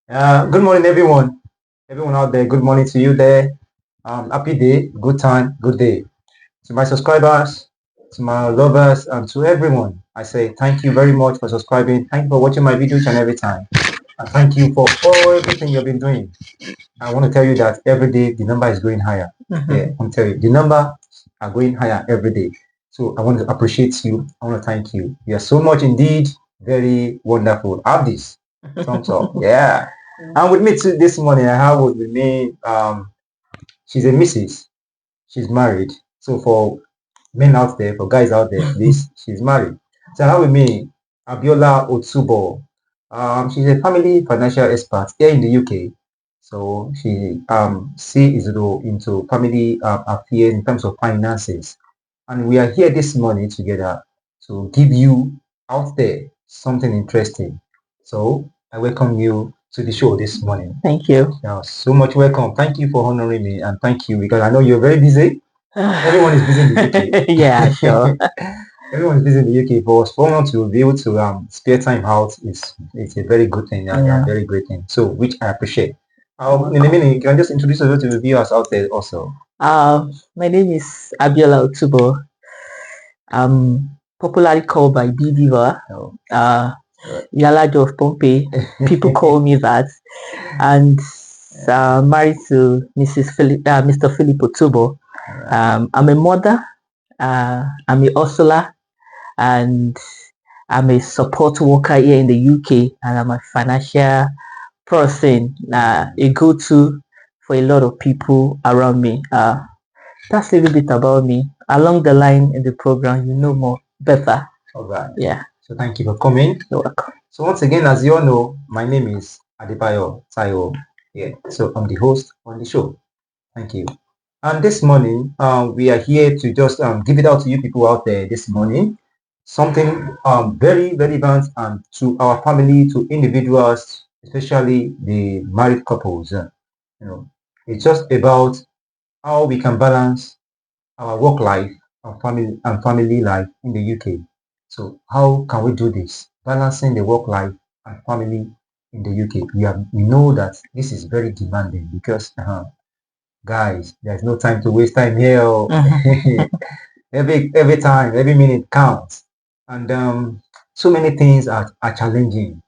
Good morning, everyone. Everyone out there, good morning to you there. Happy day, good time, good day. To my subscribers, to my lovers, and to everyone, I say thank you very much for subscribing. Thank you for watching my videos and every time. And thank you for everything you've been doing. I want to tell you that every day the number is going higher. Yeah, I'm telling you, the number are going higher every day. So I want to appreciate you. I want to thank you. You are so much indeed very wonderful. Have this thumbs up. Yeah. And with me this morning, I have with me she's a Mrs. She's married. So for men out there, for guys out there, please, she's married. So I have with me Abiola Otsubo. She's a family financial expert here in the UK. So she sees into family affairs in terms of finances. And we are here this morning together to give you out there something interesting. So I welcome you to the show this morning. Thank you. You're so much welcome. Thank you for honoring me and thank you because I know you're very busy. Everyone is busy in the UK. Yeah, sure. Everyone is busy in the UK. For someone to be able to spare time out it's a very good thing and a very great thing. So which I appreciate. In a minute, you can just introduce yourself to the viewers out there also. My name is Abiola Otubo. I'm popularly called by B Diva, Yalajo of Pompeii. People call me that. And married to Mr. Philip Otubo. I'm a mother. I'm a hustler, and I'm a support worker here in the UK, and I'm a financial person, a go-to for a lot of people around me. That's a little bit about me. Along the line in the program, you know more better. All right. Yeah. So thank you for coming. You're welcome. So once again, as you all know, my name is Adebayo Tayo. Yeah. So I'm the host on the show. Thank you. And this morning, we are here to just give it out to you people out there this morning. Something very relevant to our family, to individuals, especially the married couples. It's just about how we can balance our work life and family life in the UK. So how can we do this? Balancing the work life and family in the UK. We know that this is very demanding because guys, there's no time to waste time here. every time, every minute counts. And so many things are challenging.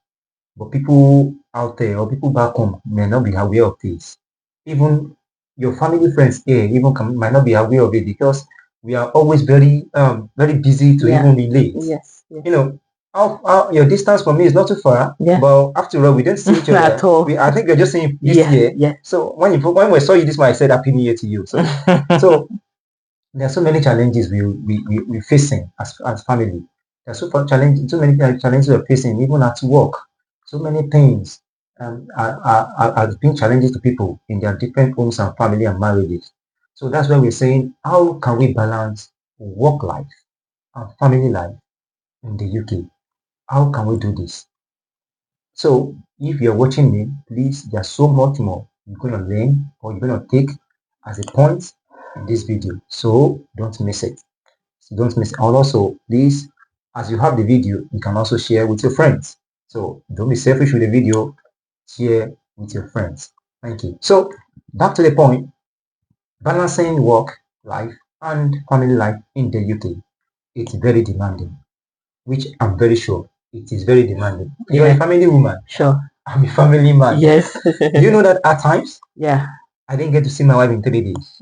But people out there or people back home may not be aware of this. Even your family friends here might not be aware of it because we are always very busy to even relate. Yes. How your distance from me is not too far. Yeah. But after all, we didn't see each other At all. I think we're just seeing this year. Yeah. So when we saw you this month, I said Happy New Year to you. So there are so many challenges we're facing as family. There are so many challenges we're facing even at work. So many things are being challenges to people in their different homes and family and marriages. So that's why we're saying, how can we balance work life and family life in the UK? How can we do this? So if you're watching me, please, there's so much more you're going to learn or you're going to take as a point in this video. So don't miss it. Don't miss it. And also, please, as you have the video, you can also share with your friends. So don't be selfish with the video. Share with your friends. Thank you. So back to the point, balancing work life and family life in the UK. It's very demanding, which I'm very sure it is very demanding. You're a family woman. Sure. I'm a family man. Yes. Do you know that at times, Yeah. I didn't get to see my wife in 3 days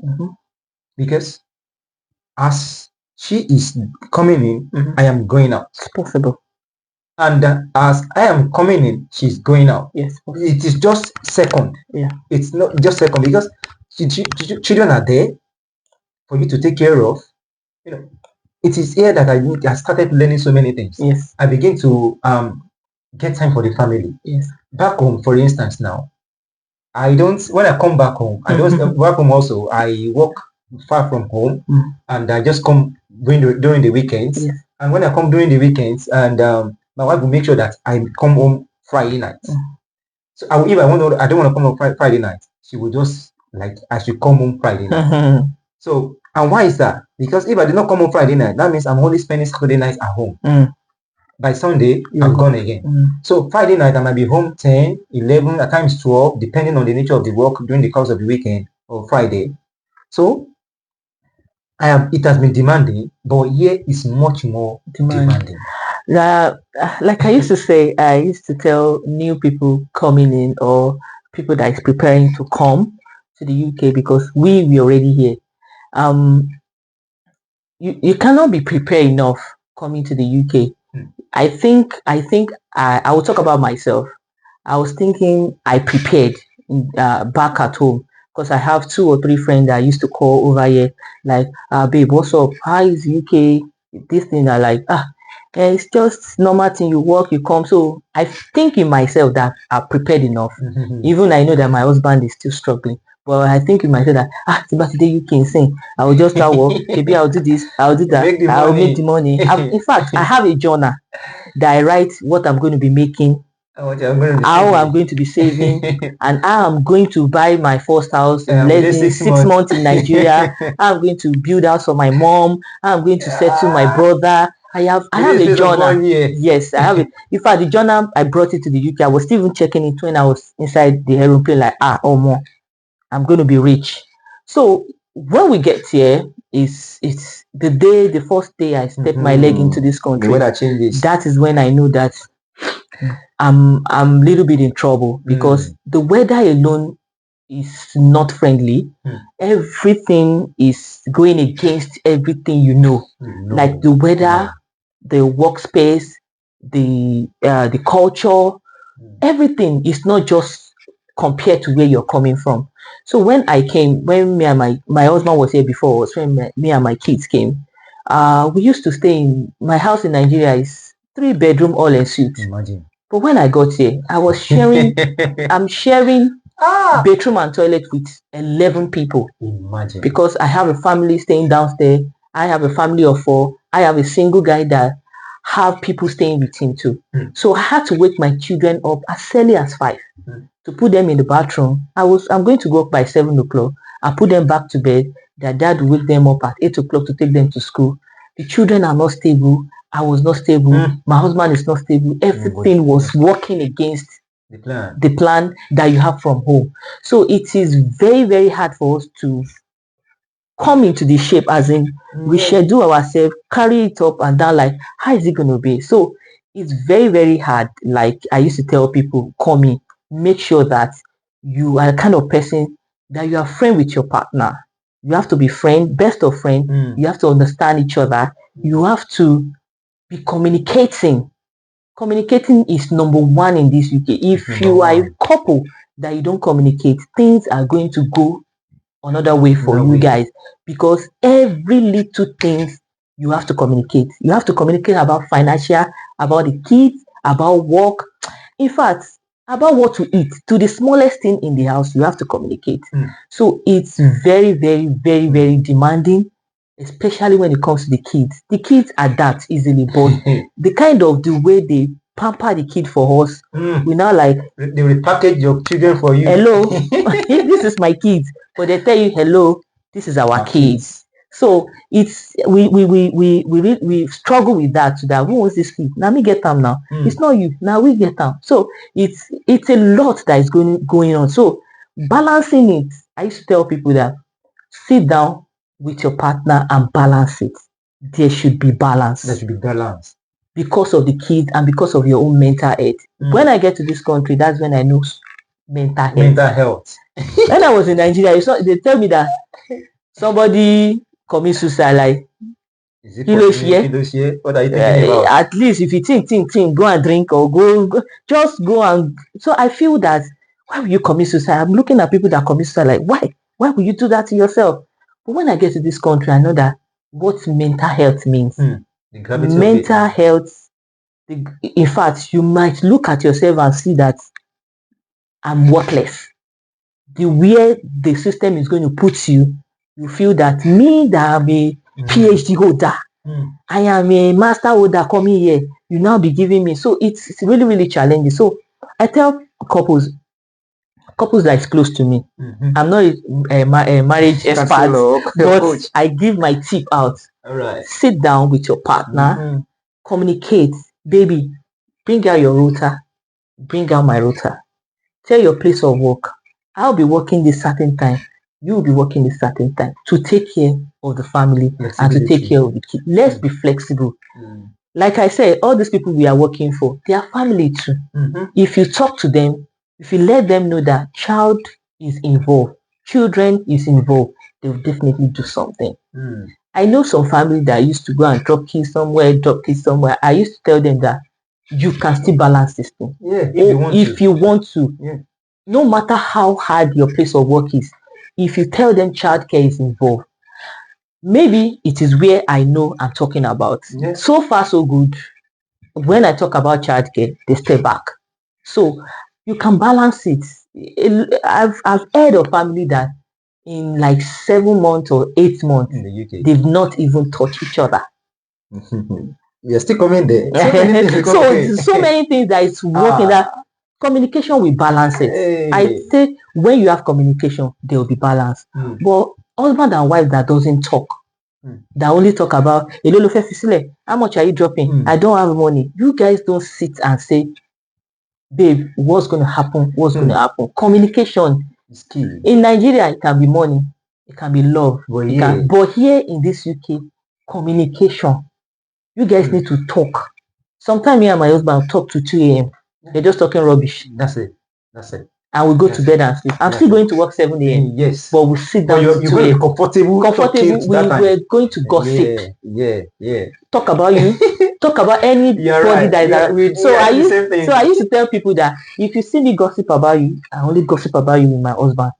because as she is coming in, I am going out. It's possible. And as I am coming in, she's going out. Yes. It is just second. Yeah. It's not just second because children are there for you to take care of. It is here that I started learning so many things. Yes. I begin to get time for the family. Yes. Back home, for instance, now, when I come back home, I don't work home also. I work far from home and I just come during the weekends. Yes. And when I come during the weekends, and my wife will make sure that I come home Friday night. So if I don't want to come home Friday night, she will just like I should come home Friday night. So, and why is that? Because if I did not come home Friday night, that means I'm only spending Saturday night at home. by Sunday, You're I'm gone. gone again. So Friday night, I might be home 10, 11, at times 12, depending on the nature of the work during the course of the weekend or Friday. So it has been demanding, but here is much more demanding. Like I used to say, I used to tell new people coming in or people that is preparing to come to the UK, because we already here. You cannot be prepared enough coming to the UK. I think I will talk about myself. I was thinking I prepared back at home, because I have 2 or 3 friends that I used to call over here, like, babe, what's up? How is UK? This thing, are like, it's just normal thing. You work, you come. So I think in myself that I'm prepared enough. Even I know that my husband is still struggling. But I think in myself that, today you can sing. I will just start work. Maybe I'll do this, I'll do that. I'll make the money. In fact, I have a journal that I write what I'm going to be making, how I'm going to be saving, and how I'm going to buy my first house in less than 6 months in Nigeria. How I'm going to build house for my mom. How I'm going to settle my brother. I have a journal. Yes, I have it. In fact, the journal, I brought it to the UK. I was still even checking it when I was inside the aeroplane, like, more. I'm going to be rich. So when we get here, it's the first day I step my leg into this country. The weather changes. That is when I know that I'm a little bit in trouble, because the weather alone is not friendly. Everything is going against everything you know. Like the weather, the workspace, the culture, everything is not just compared to where you're coming from. So when I came, when me and my husband was here before, was when me and my kids came, we used to stay in my house in Nigeria is 3-bedroom all en suite. Imagine. But when I got here, I was sharing I'm sharing bedroom and toilet with 11 people. Imagine. Because I have a family staying downstairs. I have a family of 4. I have a single guy that have people staying with him too. So I had to wake my children up as early as 5 to put them in the bathroom. I'm going to go up by 7 o'clock. I put them back to bed. Their dad will wake them up at 8 o'clock to take them to school. The children are not stable. I was not stable. My husband is not stable. Everything was working against the plan that you have from home. So it is very, very hard for us to come into the shape, as in we schedule ourselves, carry it up and down, like, how is it going to be? So it's very, very hard. Like I used to tell people, call me, make sure that you are the kind of person that you are friend with your partner. You have to be friend, best of friend. You have to understand each other. You have to be communicating. Communicating is number 1 in this UK. If you are a couple that you don't communicate, things are going to go another way for you guys, because every little things you have to communicate. You have to communicate about financial, about the kids, about work. In fact, about what to eat, to the smallest thing in the house, you have to communicate. So it's very, very, very, very demanding, especially when it comes to the kids. The kids adapt easily, but the kind of the way they pamper the kid for us, we now like, they repackage your children for you. Hello, this is my kids, but they tell you, hello, this is our kids. So it's we struggle with that. Who wants this kid? Now me get them now. It's not you. Now we get them. So it's a lot that is going on. So balancing it, I used to tell people that sit down with your partner and balance it. There should be balance. There should be balance. Because of the kids and because of your own mental health. When I get to this country, that's when I know mental health. When I was in Nigeria, they tell me that somebody commit suicide, like, is it what are you thinking about? At least if you think, go and drink or go, just go. And so I feel that, why will you commit suicide? I'm looking at people that commit suicide, like, why will you do that to yourself? But when I get to this country, I know that what mental health means. Mental health, in fact, you might look at yourself and see that I'm worthless. The way the system is going to put you, you feel that me that I'm a PhD holder, I am a master holder coming here, you now be giving me. So it's really, really challenging. So I tell couples that is close to me, I'm not a marriage expert, but I give my tip out. All right. Sit down with your partner, communicate. baby, bring out your router, bring out my router. Tell your place of work, I'll be working this certain time, you will be working this certain time to take care of the family and to take care of the kids. Let's be flexible. Like I said, all these people we are working for, they are family too. If you talk to them, if you let them know that child is involved, children is involved, they'll definitely do something. I know some family that used to go and drop kids somewhere. I used to tell them that you can still balance this thing. Yeah, if you want to. Yeah. No matter how hard your place of work is, if you tell them childcare is involved, maybe it is where I know I'm talking about. Yeah. So far, so good. When I talk about childcare, they stay back. So you can balance it. I've heard of family that in like 7 months or 8 months, in the UK, they've not even touched each other. You're still coming there. So many things that is working. That communication will balance it. Hey. I say when you have communication, there will be balance. But husband and wife that doesn't talk, that only talk about how much are you dropping? I don't have money. You guys don't sit and say, babe, what's going to happen? What's going to happen? Communication is key. In Nigeria, it can be money, it can be love. But here in this UK, communication. You guys need to talk. Sometimes me and my husband talk to 2 a.m. They're just talking rubbish. That's it. And we go to bed and sleep. I'm still going to work 7 a.m. Yes. But we sit down. You're going to be comfortable. We're going to gossip. Yeah. Talk about you. Talk about anybody that is around. So I used to tell people that if you see me gossip about you, I only gossip about you with my husband.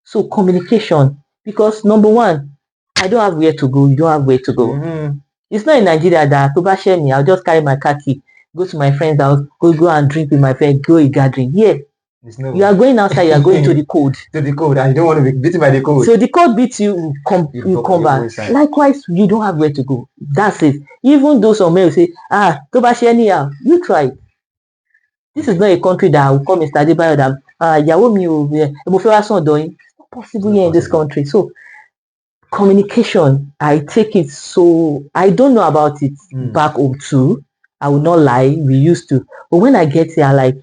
So communication. Because number one, I don't have where to go. You don't have where to go. It's not in Nigeria that to share me, I'll just carry my car key, go to my friend's house, go and drink with my friend, go a gathering. Yeah. You are going outside, you are going to the code. To the code, and you don't want to be beaten by the code. So the code beats you, you come back. Likewise, you don't have where to go. That's it. Even though some men say, to share anyhow, you try. This is not a country that will come and study by them. It's not possible here in this country. So communication, I take it so I don't know about it back home too. I will not lie, we used to. But when I get here, I'm like,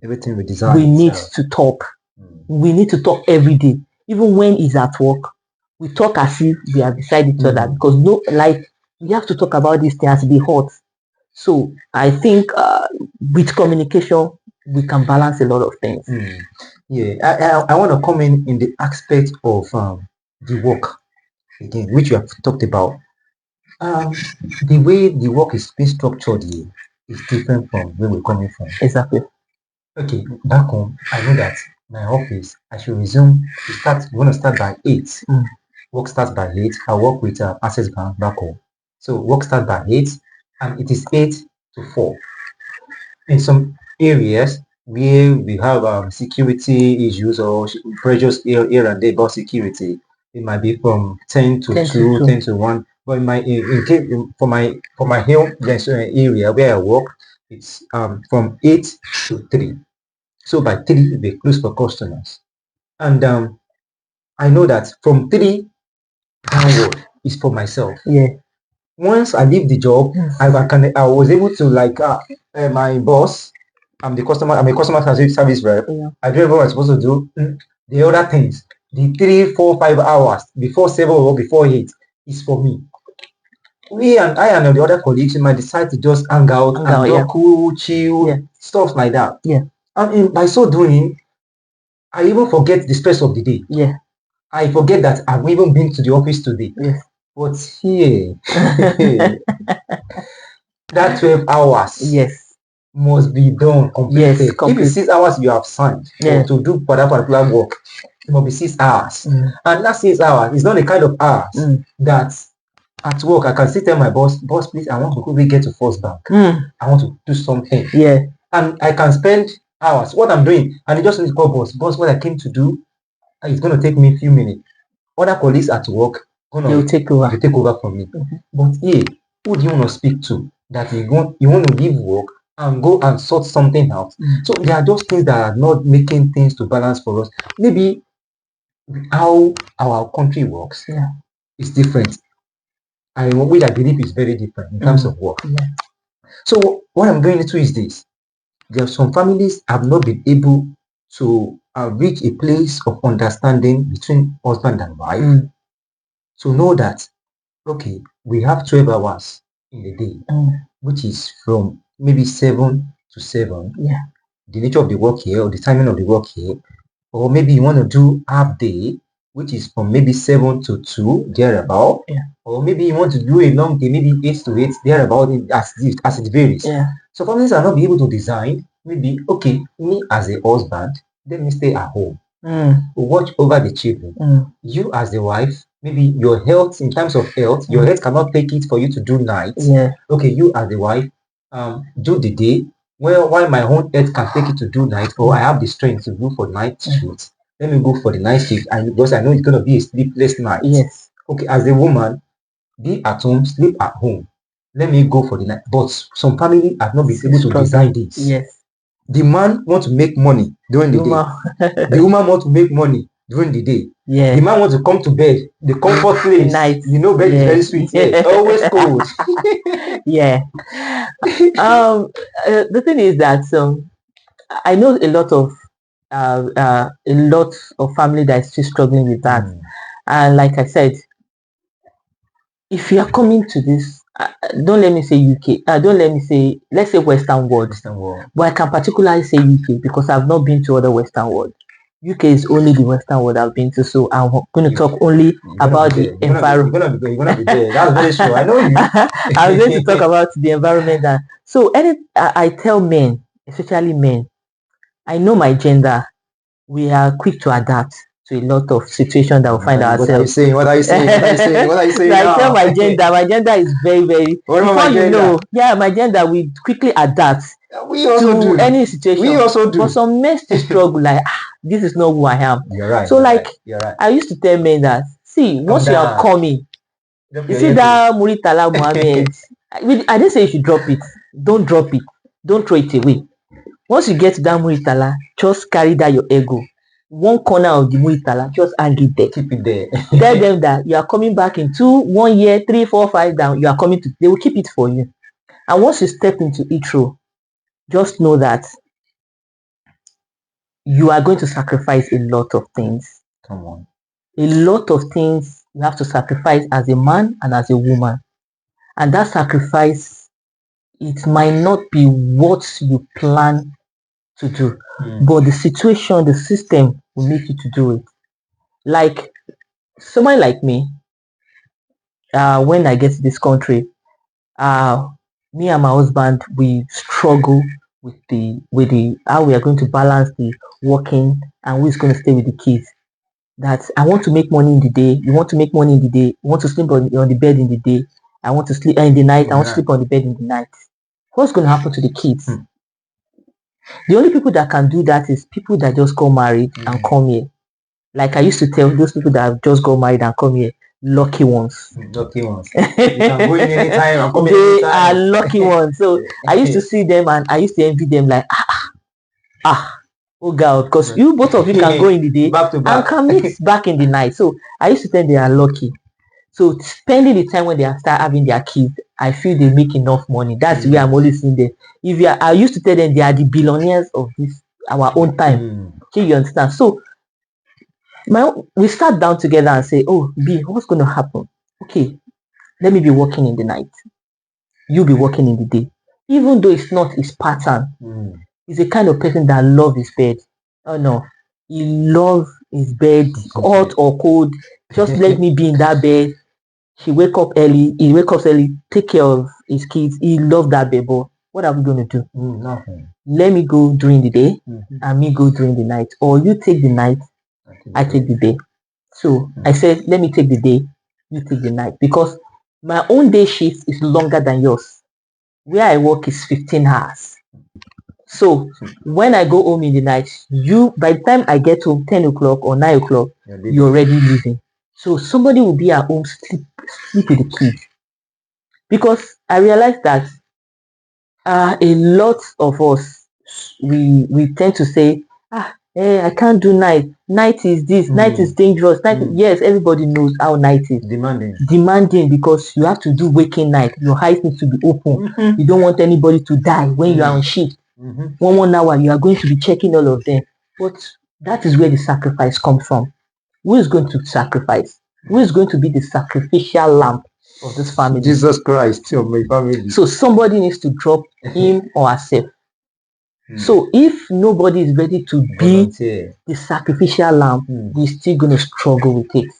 everything we desire. We need to talk. We need to talk every day. Even when he's at work, we talk as if we are beside each other. Because we have to talk about these things to be hot. So I think with communication, we can balance a lot of things. Yeah, I want to come in the aspect of the work again, which you have talked about. The way the work is being structured here is different from where we're coming from. Exactly. Okay, back home, I know that my office, I should resume to start. We want to start by 8. Work starts by 8. I work with Access Bank back home. So work starts by 8, and it is 8 to 4. In some areas where we have security issues or pressures here and there about security, it might be from 10 to 2, 10 to 1. But for my health area where I work, it's from 8 to 3. So by 3, we close for customers. And I know that from 3 downward is for myself. Yeah. Once I leave the job, I was able to my boss. I'm a customer service rep. Yeah. I do what I'm supposed to do. The other things, the 3, 4, 5 hours before 7 or before 8 is for me. I and the other colleagues might decide to just hang out and talk, cool, chill, stuff like that. Yeah. And by so doing, I even forget the stress of the day. Yeah. I forget that I've even been to the office today. Yes. But here, that 12 hours must be done completely. Yes, if it's 6 hours you have signed to do for that particular work, it must be 6 hours. And that 6 hours is not the kind of hours that at work I can still tell my boss, please, I want to quickly get to First Bank. I want to do something. Yeah. And I can spend hours what I'm doing, and it just need to call boss, what I came to do, it's going to take me a few minutes. Other colleagues at work they'll take over from me. But who do you want to speak to that you want to leave work and go and sort something out? So there are those things that are not making things to balance for us. Maybe how our country works is different, and which I believe is very different in terms of work. So what I'm going into is this. There are some families have not been able to reach a place of understanding between husband and wife to know that, okay, we have 12 hours in the day, which is from maybe 7 to 7. Yeah. The nature of the work here or the timing of the work here, or maybe you want to do half day, which is from maybe 7 to 2 thereabout, Yeah. or maybe you want to do a long day, maybe 8 to 8 thereabout, as it varies. Yeah. So families are not be able to design, maybe, okay, me as a husband, let me stay at home, watch over the children. You as the wife, maybe your health, in terms of health, your health cannot take it for you to do nights. Yeah. Okay, you as the wife, do the day. Well, while my own health can take it to do night, or I have the strength to go for night shifts, let me go for the night shift, and because I know it's going to be a sleepless night. Yes. Okay, as a woman, be at home, sleep at home. Let me go for the night. But some family have not been able to design this. Yes. The man want to make money during the day. The woman want to make money during the day. Yeah. The man wants to come to bed, the comfort place. Night. You know, bed is very sweet. Yeah. Always cold. Yeah. The thing is that I know a lot of family that is still struggling with that. And like I said, if you are coming to this, don't let me say UK, don't let me say, let's say Western world. But I can particularly say UK because I've not been to other Western world. UK is only the Western world I've been to, so I'm going to talk only about the environment. You're gonna be there. That's very sure. I know you. I'm going to talk about the environment. So I tell men, especially men, I know my gender. We are quick to adapt to a lot of situations that we find ourselves. What are you saying? So I tell my gender is very, very. Before you know, my gender, we quickly adapt to any situation. We also do. But some men still struggle like, this is not who I am. You're right. So you're right. I used to tell men that, see, once you are coming, you see that Muritala Muhammad, I didn't say you should drop it. Don't drop it. Don't throw it away. Once you get to that Muritala, just carry that your ego. One corner of the Muritala, just hang it there. Keep it there. Tell them that you are coming back in 1 year, 3, 4, 5 down. You are coming to. They will keep it for you. And once you step into each row, just know that you are going to sacrifice a lot of things. Come on. A lot of things you have to sacrifice as a man and as a woman. And that sacrifice, it might not be what you plan to do, but the situation, the system will make you to do it. Like someone like me, when I get to this country, me and my husband, we struggle with the how we are going to balance the working and who is going to stay with the kids. That I want to make money in the day, you want to make money in the day, you want to sleep on the bed in the day, I want to sleep in the night, I want to sleep on the bed in the night. What's going to happen to the kids? The only people that can do that is people that just got married and come here. Like I used to tell those people that have just got married and come here, lucky ones. Lucky ones. You can go in anytime and come They are lucky ones. So I used to see them and I used to envy them like, oh God, because you both of you can go in the day back to back. and can meet back in the night. So I used to think they are lucky. So spending the time when they start having their kids, I feel they make enough money. That's where I'm always seeing them. I used to tell them they are the billionaires of this our own time. Okay, you understand? So we sat down together and say, oh, B, what's going to happen? Okay, let me be working in the night. You be working in the day. Even though it's not his pattern, he's a kind of person that loves his bed. Oh no, he loves his bed, hot or cold. Just let me be in that bed. He wake up early, take care of his kids. He loves that bed, but what are we going to do? Nothing. Let me go during the day and me go during the night. Or you take the night, I take the day. So I said, let me take the day, you take the night. Because my own day shift is longer than yours. Where I work is 15 hours. So when I go home in the night, by the time I get home 10 o'clock or 9 o'clock, you're already leaving. So somebody will be at home, sleep with the kids. Because I realized that a lot of us, we tend to say, I can't do night. Night is this. Night is dangerous. Yes, everybody knows how night is. Demanding because you have to do waking night. Your eyes need to be open. You don't want anybody to die when you are on shift. 1 hour, you are going to be checking all of them. But that is where the sacrifice comes from. Who is going to sacrifice? Who is going to be the sacrificial lamb of this family? Jesus Christ of my family. So somebody needs to drop him or herself. So if nobody is ready to be the sacrificial lamb, we're still going to struggle with it.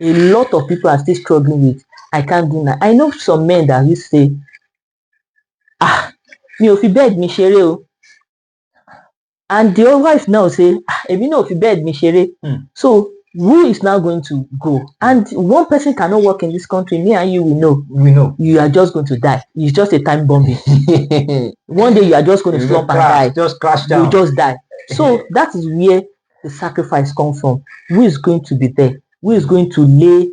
A lot of people are still struggling with, I can't do that. I know some men that used to say, mi ò fi bed mi ṣeré o. And the other wife now say, èmi náà ò fi bed mi ṣeré. So who is now going to go? And one person cannot work in this country. Me and you, we know. You are just going to die. It's just a time bombing. One day you are just going to slump and die. Just crash down. You just die. So that is where the sacrifice comes from. Who is going to be there? Who is going to lay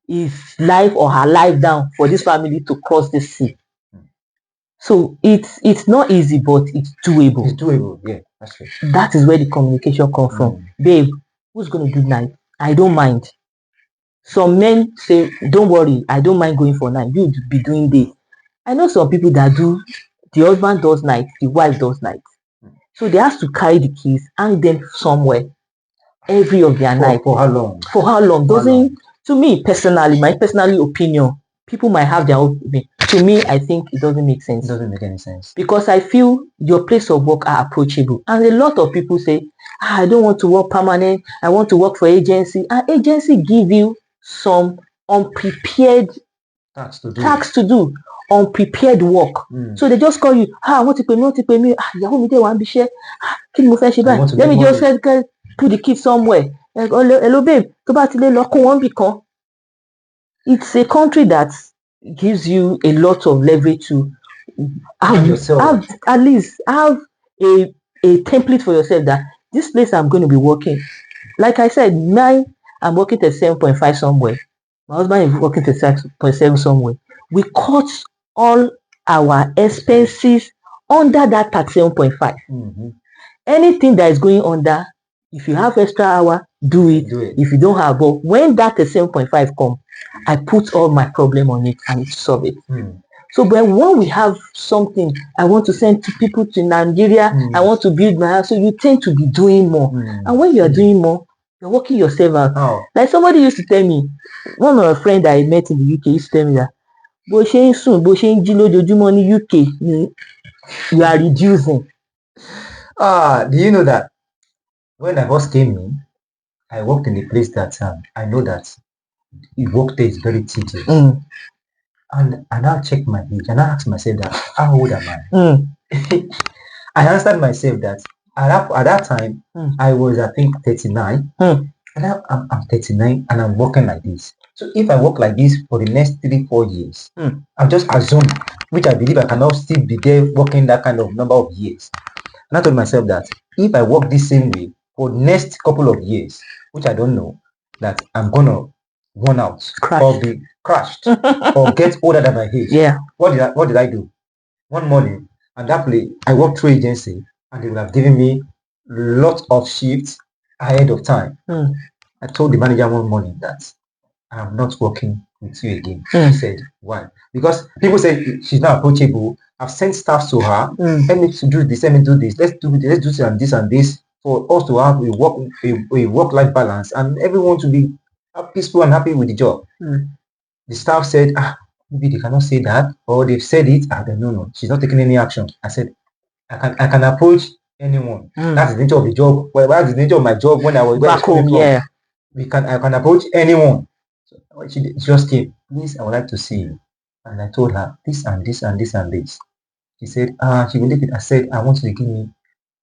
his life or her life down for this family to cross the sea? So it's not easy, but it's doable. It's doable, yeah. That's right. That is where the communication comes from. Babe, who's going to do night? I don't mind. Some men say, don't worry, I don't mind going for night. You'll be doing day. I know some people that do, the husband does night, the wife does night. So they have to carry the keys, hang them somewhere every of their night. For how long? For how long? To me, personally, my personal opinion, people might have their own opinion. To me, I think it doesn't make sense. It doesn't make any sense. Because I feel your place of work are approachable. And a lot of people say, I don't want to work permanent. I want to work for agency. And agency give you some unprepared Tax to do. Unprepared work. So they just call you, wọ́n ti pè mí, ìyàwó mi dé wà níbi iṣẹ́, kí ni mo fẹ́ ṣe báyìí? Let me just put the kid somewhere. Like, hello babe, tó bá ti lè lọ kó wọn bì kan. It's a country that gives you a lot of leverage to have at least have a template for yourself that this place I'm going to be working. Like I said, I'm working at 7.5 somewhere. My husband is working at 6.7 somewhere. We cut all our expenses under that 37.5. Anything that is going under, if you have extra hour, do it. If you don't have, but when that 7.5 come, I put all my problem on it and it solve it. So but when we have something, I want to send to people to Nigeria, I want to build my house, so you tend to be doing more. And when you are doing more, you're working yourself out. Like somebody used to tell me, one of my friends that I met in the UK used to tell me that bó ṣe ń sùn, bó ṣe ń jí lójoojúmọ́ ní UK, you are reducing. Do you know that when I first came in, I worked in a place that I know that the work there is very tedious. And I now checked my age and I asked myself that, how old am I? I answered myself that at that time, I was, I think, 39. And now I'm 39 and I'm working like this. So if I work like this for the next 3-4 years, I'm just assuming, which I believe I cannot still be there working that kind of number of years. And I told myself that if I work the same way for the next couple of years, which I don't know, that I'm gonna run out or be crashed or get older than my age. Yeah. What did I do? One morning, and that play, I worked through agency and they would have given me lots of shifts ahead of time. I told the manager one morning that I'm not working with you again. She said, why? Because people say she's not approachable. I've sent staff to her. Let me do this, let me do this. Let's do this and this for us to have a work-life balance and everyone to be peaceful and happy with the job. The staff said, maybe they cannot say that, or they've said it. No, she's not taking any action. I said, I can approach anyone. That's the nature of the job. Well, that's the nature of my job when I was back home. Yeah, I can approach anyone. So she just came. Please, I would like to see you. And I told her this and this and this and this. She said, she will leave it. I said, I want you to give me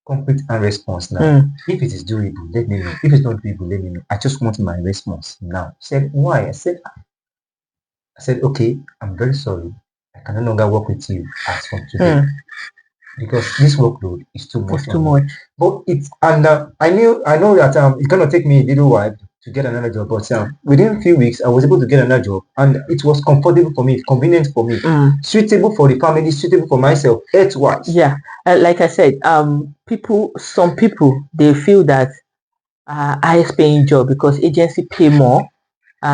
complete and response now. If it is doable, let me know. If it's not doable, let me know. I just want my response now. She said, why? I said, okay, I'm very sorry. I can no longer work with you as from today because this workload is too much. It's too much. But I know that it's gonna take me a little while to get another job, but within a few weeks, I was able to get another job, and it was comfortable for me, convenient for me, suitable for the family, suitable for myself, health-wise. Yeah, like I said, some people they feel that highest paying job because agency pay more.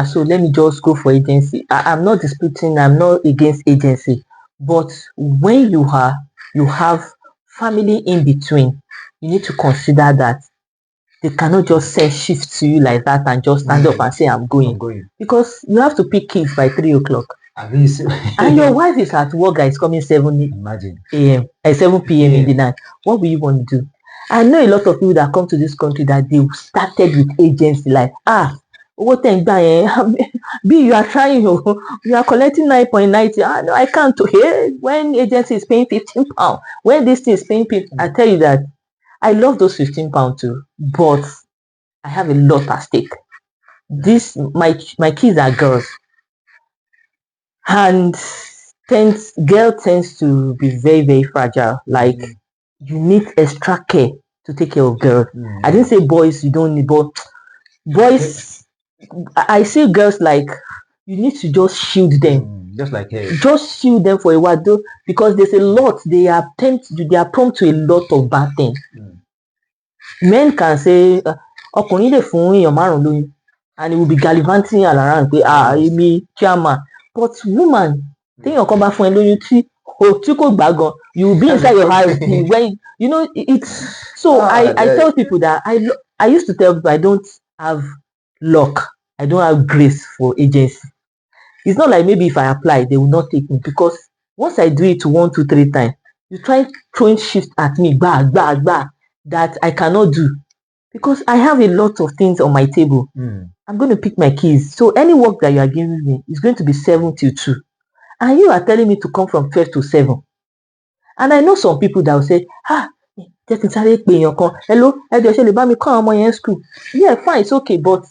So let me just go for agency. I'm not disputing, I'm not against agency, but when you have family in between, you need to consider that they cannot just send shift to you like that and just stand up and say I'm going. Because you have to pick kids by 3 o'clock. And your wife is at work, guys, coming 7 a.m. 7 p.m. in the night. What will you want to do? I know a lot of people that come to this country that they started with agency, like what thing B, you are trying, you are collecting 9.90. No, I can't. When agency is paying 15 pounds, when this thing is paying 50, I tell you that I love those 15 pounds too, but I have a lot at stake. My kids are girls, and girl tends to be very, very fragile. Like you need extra care to take care of girls. I didn't say boys you don't need, but boys, I see girls like you need to just shield them. Just shield them for a while, though, because there's a lot they are prone to a lot of bad things. Men can say ọkùnrin lè fún èèyàn márùn lóyún and it will be gallivanting all around pé èmi chairman, but woman téèyàn kan bá fún ẹ lóyún tí kò gbà gan, you will be inside your house when you know it's so. I tell people that I used to tell people I don't have luck, I don't have grace for agency. It's not like maybe if I apply they will not take me, because once I do it 1, 2, 3 times, you try throwing shift at me that I cannot do, because I have a lot of things on my table. I'm going to pick my keys. So any work that you are giving me is going to be 7 till 2. And you are telling me to come from 12 to 7. And I know some people that will say, hello, school. Yeah, fine, it's okay, but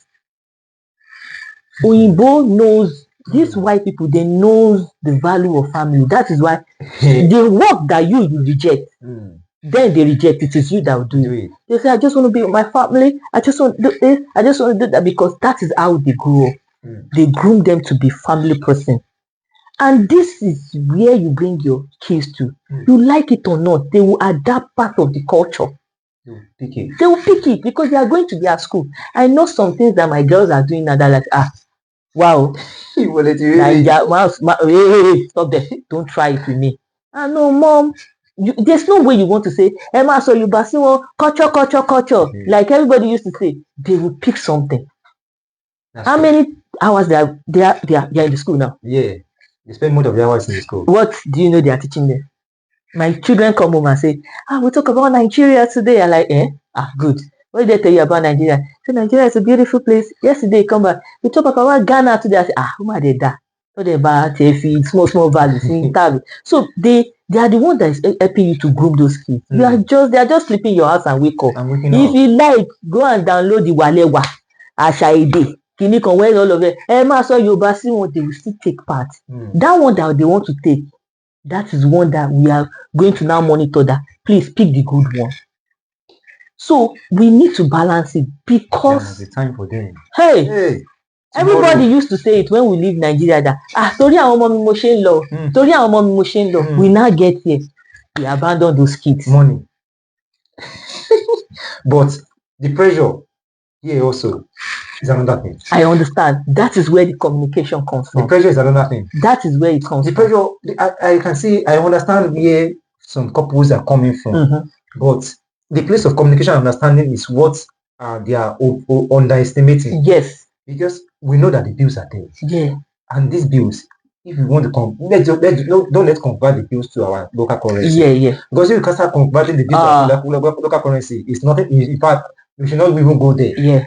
Oyinbo knows, these white people, they know the value of family. That is why the work that you reject, then they reject it. Is you that will do it. They say, I just want to be with my family. I just want to do this. I just want to do that, because that is how they grow up. They groom them to be family person. And this is where you bring your kids to. You like it or not, they will adapt part of the culture. They will pick it because they are going to be at school. I know some things that my girls are doing now that like, wow. Stop there. Don't try it with me. No, mom. There's no way you want to say, Emma, so you culture. Like everybody used to say, they will pick something. How many hours they are in the school now? Yeah, they spend most of their hours in the school. What do you know they are teaching them? My children come home and say, we talk about Nigeria today. I'm like, good. What did they tell you about Nigeria? So Nigeria is a beautiful place. Yesterday, come back. We talk about Ghana today. I say, who are they that? What about small values in Tabi? So they are the one that is helping you to groom those kids. They are just sleeping in your house and wake up. If you like, go and download the Walewa, Ashaide, Kinikon, where all of it. So they will still take part. That one that they want to take, that is one that we are going to now monitor. That please pick the good one. So we need to balance it, because the time for them. Hey. Everybody used to say it when we leave Nigeria that torí àwọn ọmọ mi mo ṣe ń lọ, torí àwọn ọmọ mi mo ṣe ń lọ. We now get here, we abandon those kids. Money. But the pressure here also is another thing. I understand. That is where the communication comes from. The pressure is another thing. That is where it comes from. The pressure, I can see, I understand where some couples are coming from. But the place of communication and understanding is what they are underestimating. Yes. Because we know that the bills are there. Yeah. And these bills, if you want to don't let's convert the bills to our local currency. Yeah. Because if you can start converting the bills to local currency, it's nothing. In fact, we should not even go there. Yeah.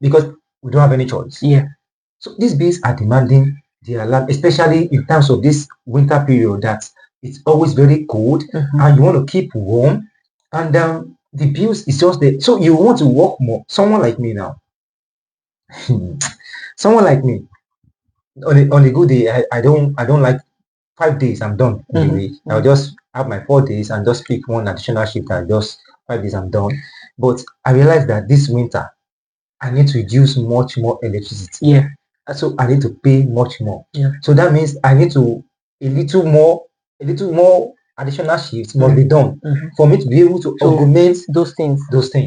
Because we don't have any choice. Yeah. So these bills are demanding their land, especially in terms of this winter period that it's always very cold and you want to keep warm, and the bills is just there. So you want to work more. Someone like me now. Someone like me, on a good day, I don't like 5 days, I'm done in the week. I'll just have my 4 days and just pick one additional shift and just 5 days I'm done. But I realized that this winter, I need to use much more electricity. Yeah. So I need to pay much more. Yeah. So that means I need to a little more additional shifts must be done for me to be able to augment those things.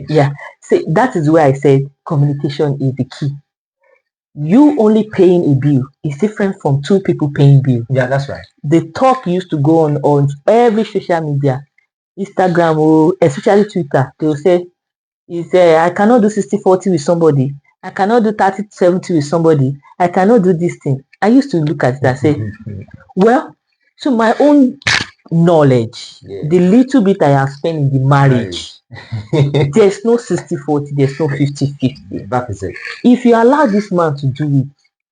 Yeah. See, that is where I said communication is the key. You only paying a bill is different from two people paying bill. Yeah, that's right. The talk used to go on every social media, Instagram, or especially Twitter. They will say, I cannot do 60-40 with somebody. I cannot do 30-70 with somebody. I cannot do this thing. I used to look at it and say, well, to my own knowledge, the little bit I have spent in the marriage, there's no 60-40, there's no 50-50. That is it. If you allow this man to do it,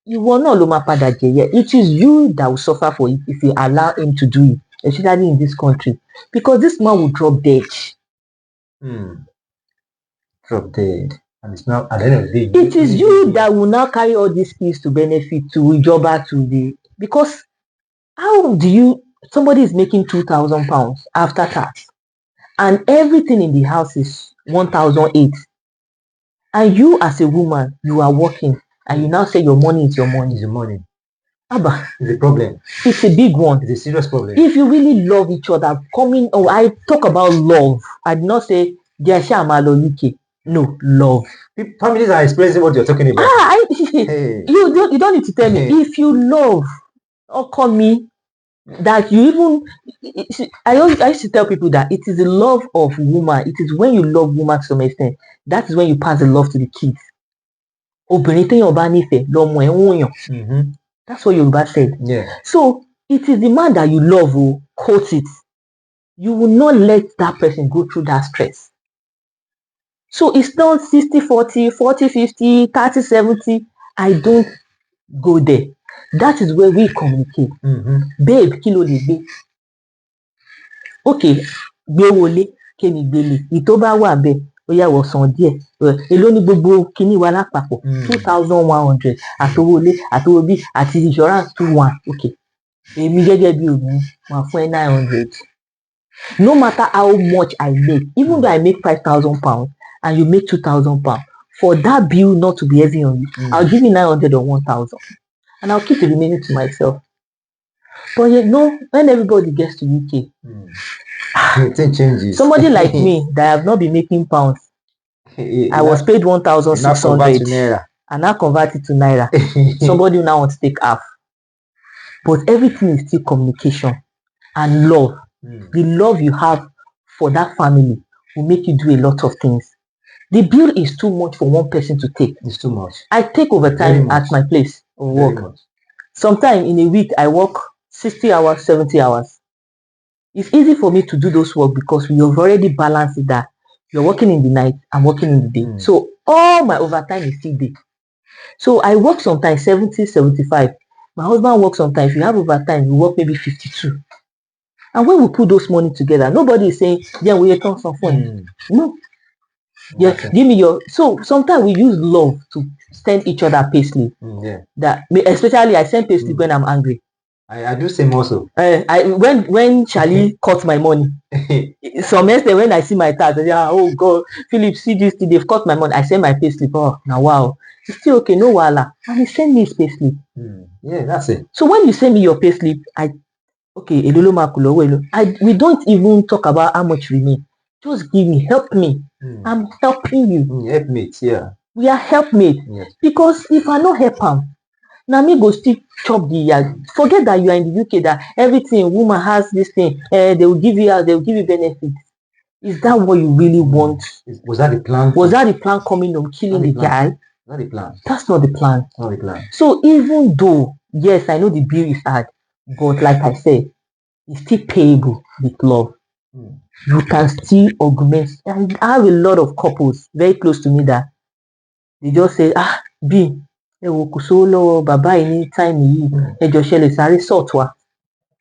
you will not it is you that will suffer for it if you allow him to do it, especially in this country, because this man will drop dead. Drop dead. And it's not at the end of the day. It is you that will now carry all these things to benefit to Ijoba to the, because how do you, somebody is making £2,000 after tax and everything in the house is 1,008, and you as a woman, you are working and you now say your money is your money. It's your money. Abba, it's a problem. It's a big one. It's a serious problem. If you really love each other, I talk about love. I did not say no, love. Families are expressing what you're talking about. You don't need to tell me. If you love, or call me, that you even, I used to tell people that it is the love of woman. It is when you love woman to some extent, that is when you pass the love to the kids. That's what Yoruba said. Yeah. So it is the man that you love who quote it. You will not let that person go through that stress. So it's not 60-40, 40-50, 30-70. I don't go there. That is where we communicate. Babe, kilo le gbe. Okay, gbe wole, kemi gbele. Ito ba wa be, oya wo san díẹ̀. Èló ni gbogbo kíní wa lápapọ̀? 2,100. Àtowó ilé, àtowó bí, àti insurance 2,100. Okay. Èmi gẹ́gẹ́ bí obìnrin, wọ́n fún 900. No matter how much I make, even though I make £5,000 and you make £2,000, for that bill not to be heavy on you, I'll give you 900 or 1,000, and I'll keep the remaining to myself. But when everybody gets to UK, it changes. Somebody like me that have not been making pounds, I was paid 1,600, and now convert it to naira. Somebody now wants to take half. But everything is still communication and love. The love you have for that family will make you do a lot of things. The bill is too much for one person to take. It's too much. I take overtime at my place of work. Sometimes in a week, I work 60 hours, 70 hours. It's easy for me to do those work because we have already balanced it that you're working in the night, I'm working in the day. So all my overtime is still there. So I work sometimes 70, 75. My husband works sometimes. If you have overtime, you work maybe 52. And when we put those money together, nobody is saying, yeah, we turn some phone. No. Yeah, give me your. So sometimes we use love to send each other payslip. That especially I send payslip when I'm angry. I do same also. When Charlie cut my money, some extent when I see my tax, I say, oh God, Philip, see this thing, they've cut my money. I send my payslip. Oh, now wow, it's still okay, no wala. And he send me his payslip. Yeah, that's it. So when you send me your payslip, we don't even talk about how much we need. Just give me, help me. I'm helping you. Helpmates, yeah. We are helpmates. Yes. Because if I no help him, now me go still chop the forget that you are in the UK, that everything woman has this thing, they will give you benefits. Is that what you really want? Was that the plan? Was that the plan coming on killing the guy? Not the plan. That's not the plan. Not the plan. So even though, yes, I know the bill is hard, but like I said, it's still payable with love. You can still augment. And I have a lot of couples very close to me that they just say, B, baba any time sort wa.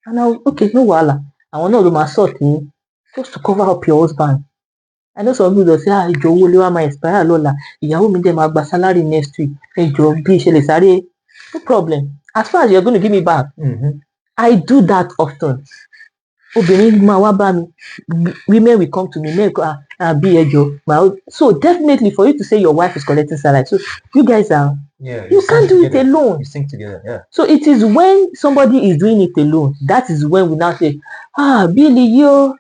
And I was okay, no wala. I want to do my sort just to cover up your husband. I know some people say, ìjọ owó lé wá máa expire lọ́la, ìyàwó mi dẹ̀ máa gba salary next week. Ẹjọ́ bí ìṣẹ̀lẹ̀ sáré, no problem. As far as you're going to give me back, I do that often. obìnrin máa wá bá mi, women will come to me, men go bí ẹjọ́, so definitely for you to say your wife is collecting salary, so you guys are, you can't do it alone. You sing together, yeah. So it is when somebody is doing it alone, that is when we now say, Billy,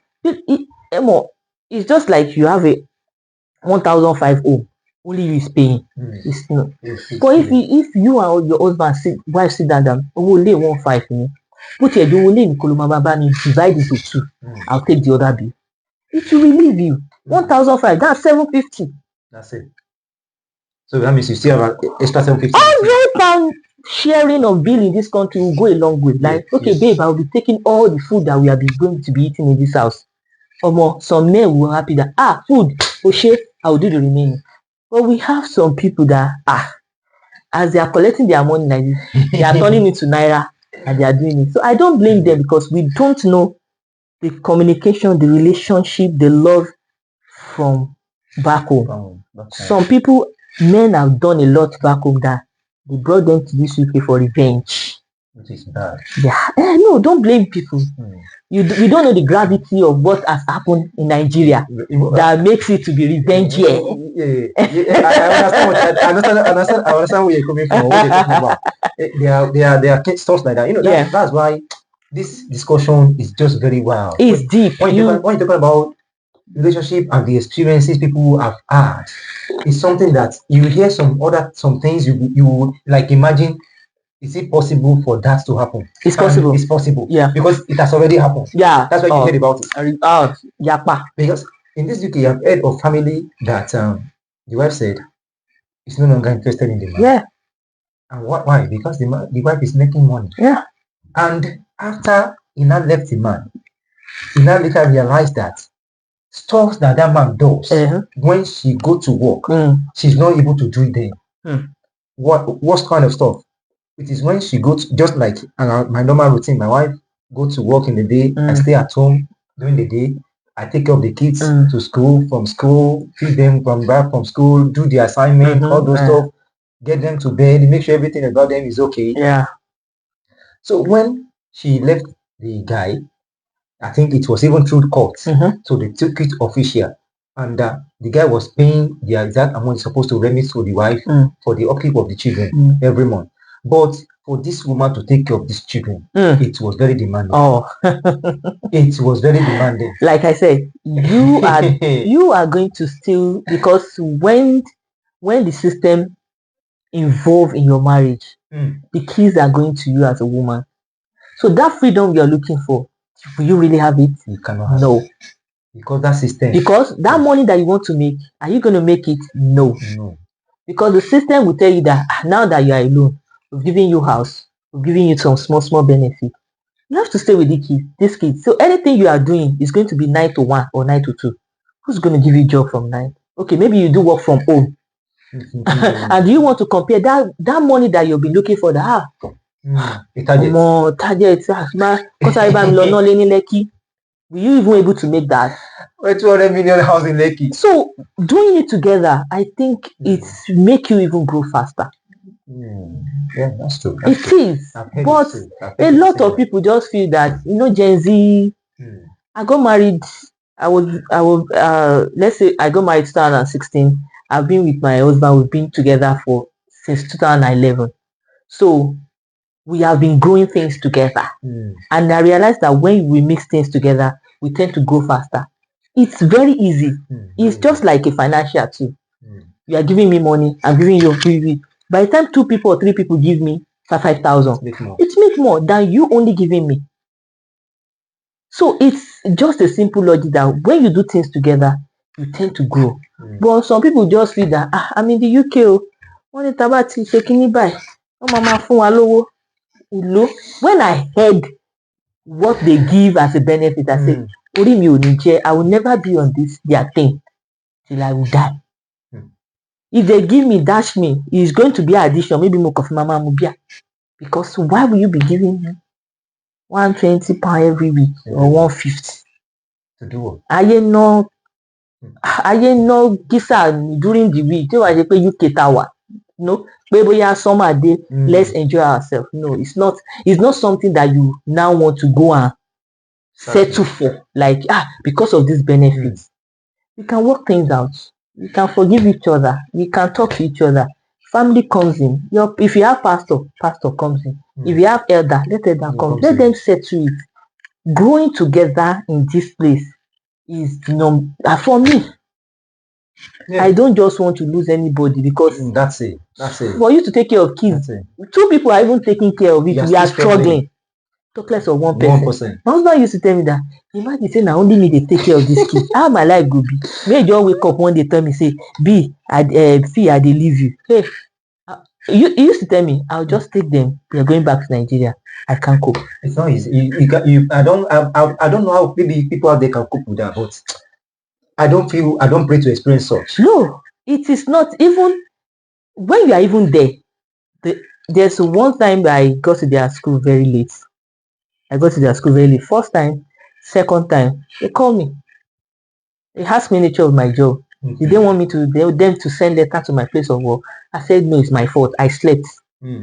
it's just like you have a 1,500 home, only you is paying. It's not. But if you and your husband wife sit down, only 1,500, put your only divide into 2. I'll take the other bill. It will relieve you. 1,500, that's 750. That's it. So that means you still have extra 750. £100 sharing of bill in this country will go a long way. Like, okay, babe, I'll be taking all the food that we are going to be eating in this house. Some men will happy that food, I will do the remaining. But we have some people that as they are collecting their money like this, they are turning it to naira and they are doing it. So I don't blame them because we don't know the communication, the relationship, the love from back home. Some people, men have done a lot back home that they brought them to this UK for revenge. Which is bad. Yeah. No, don't blame people. We don't know the gravity of what has happened in Nigeria that makes it to be revenge here. I understand where you're coming from. What you're talking about. There are stuff like that. That's why this discussion is just very wild. It's deep. When you're talking about relationship and the experiences people have had, it's something that you hear some things you like imagine. Is it possible for that to happen? It's possible. It's possible. Yeah. Because it has already happened. Yeah. That's why you heard about it. Because in this UK, I've heard of family that the wife said is no longer interested in the man. Yeah. And why? Because the wife is making money. Yeah. And after he now left the man, he now later realized that stuff that man does when she go to work, she's not able to do it then. What kind of stuff? It is when she goes, just like my normal routine. My wife go to work in the day. I stay at home during the day. I take care of the kids to school, from school, feed them back from school, do the assignment, all those stuff, get them to bed, make sure everything about them is okay. Yeah. So when she left the guy, I think it was even through court. So they took it official. And the guy was paying the exact amount he's supposed to remit to the wife for the upkeep of the children every month. But for this woman to take care of these children, it was very demanding. It was very demanding. Like I said, you are going to still, because when the system involved in your marriage, the kids are going to you as a woman. So that freedom you are looking for, will you really have it? You cannot have it. Because that system. Because that money that you want to make, are you going to make it? No. Because the system will tell you that now that you are alone, we've given you house, we've given you some small benefit. You have to stay with these kids. So anything you are doing is going to be 9 to 1 or 9 to 2. Who's going to give you a job from 9? Okay, maybe you do work from home. And you want to compare that money that you'll be looking for, will you even able to make that? 200 million house in Lekki. So doing it together, I think it make you even grow faster. Yeah, that's true. It is. But a lot of people just feel that, Gen Z, I got married, let's say I got married 2016. I've been with my husband, we've been together since 2011. So we have been growing things together. And I realized that when we mix things together, we tend to grow faster. It's very easy. It's just like a financial tool. You are giving me money, I'm giving you free. By the time 2 people or 3 people give me 5,000, it makes more than you only giving me. So it's just a simple logic that when you do things together, you tend to grow. But some people just feel that I'm in the UK. When I heard what they give as a benefit, I said, I will never be on their thing till I will die. If they give me dash me, it's going to be addition. Maybe more coffee mama mubia. Because why will you be giving me £120 every week or 150? To do what? I know kisa during the week. You pay UK tower. Maybe summer day, let's enjoy ourselves. No, it's not something that you now want to go and settle for. Like, because of these benefits, you can work things out. You can forgive each other. You can talk to each other. Family comes in. If you have pastor comes in. If you have elder, let elder come. Let them settle it. Growing together in this place is for me. Yeah. I don't just want to lose anybody because That's it. For you to take care of kids, two people are even taking care of it. We are struggling. Talk less of one person. My husband used to tell me that, imagine saying I only need to take care of this kid. How my life go be? May just wake up one day tell me say, I dey leave you. Hey, you used to tell me I'll just take them. We are going back to Nigeria. I can't cope. It's not easy. I don't know how maybe people out there can cope with that, but I don't pray to experience such. No, it is not. Even when you are even there, there's one time I got to their school very late. First time, second time, they call me. They asked me nature of my job. Did they want me them to send letter to my place of work? I said no, it's my fault. I slept.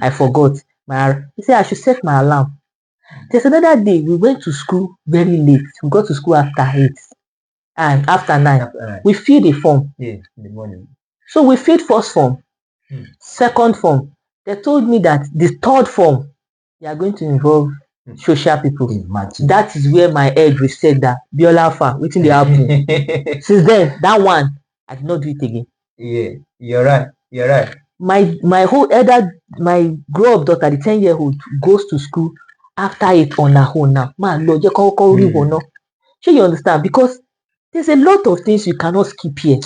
I forgot. He said I should set my alarm. There's another day we went to school very late. We got to school after 8 and after 9. We filled a form. Yeah, in the morning. So we filled first form, second form. They told me that the third form, they are going to involve social people. Imagine. That is where my head reset that Biola Alpha, waiting the happen. Since then, that one, I did not do it again. Yeah, you're right. My whole my grow up daughter, the 10-year-old, goes to school after 8 on her own now. Man, Lord, you understand? Because there's a lot of things you cannot skip here.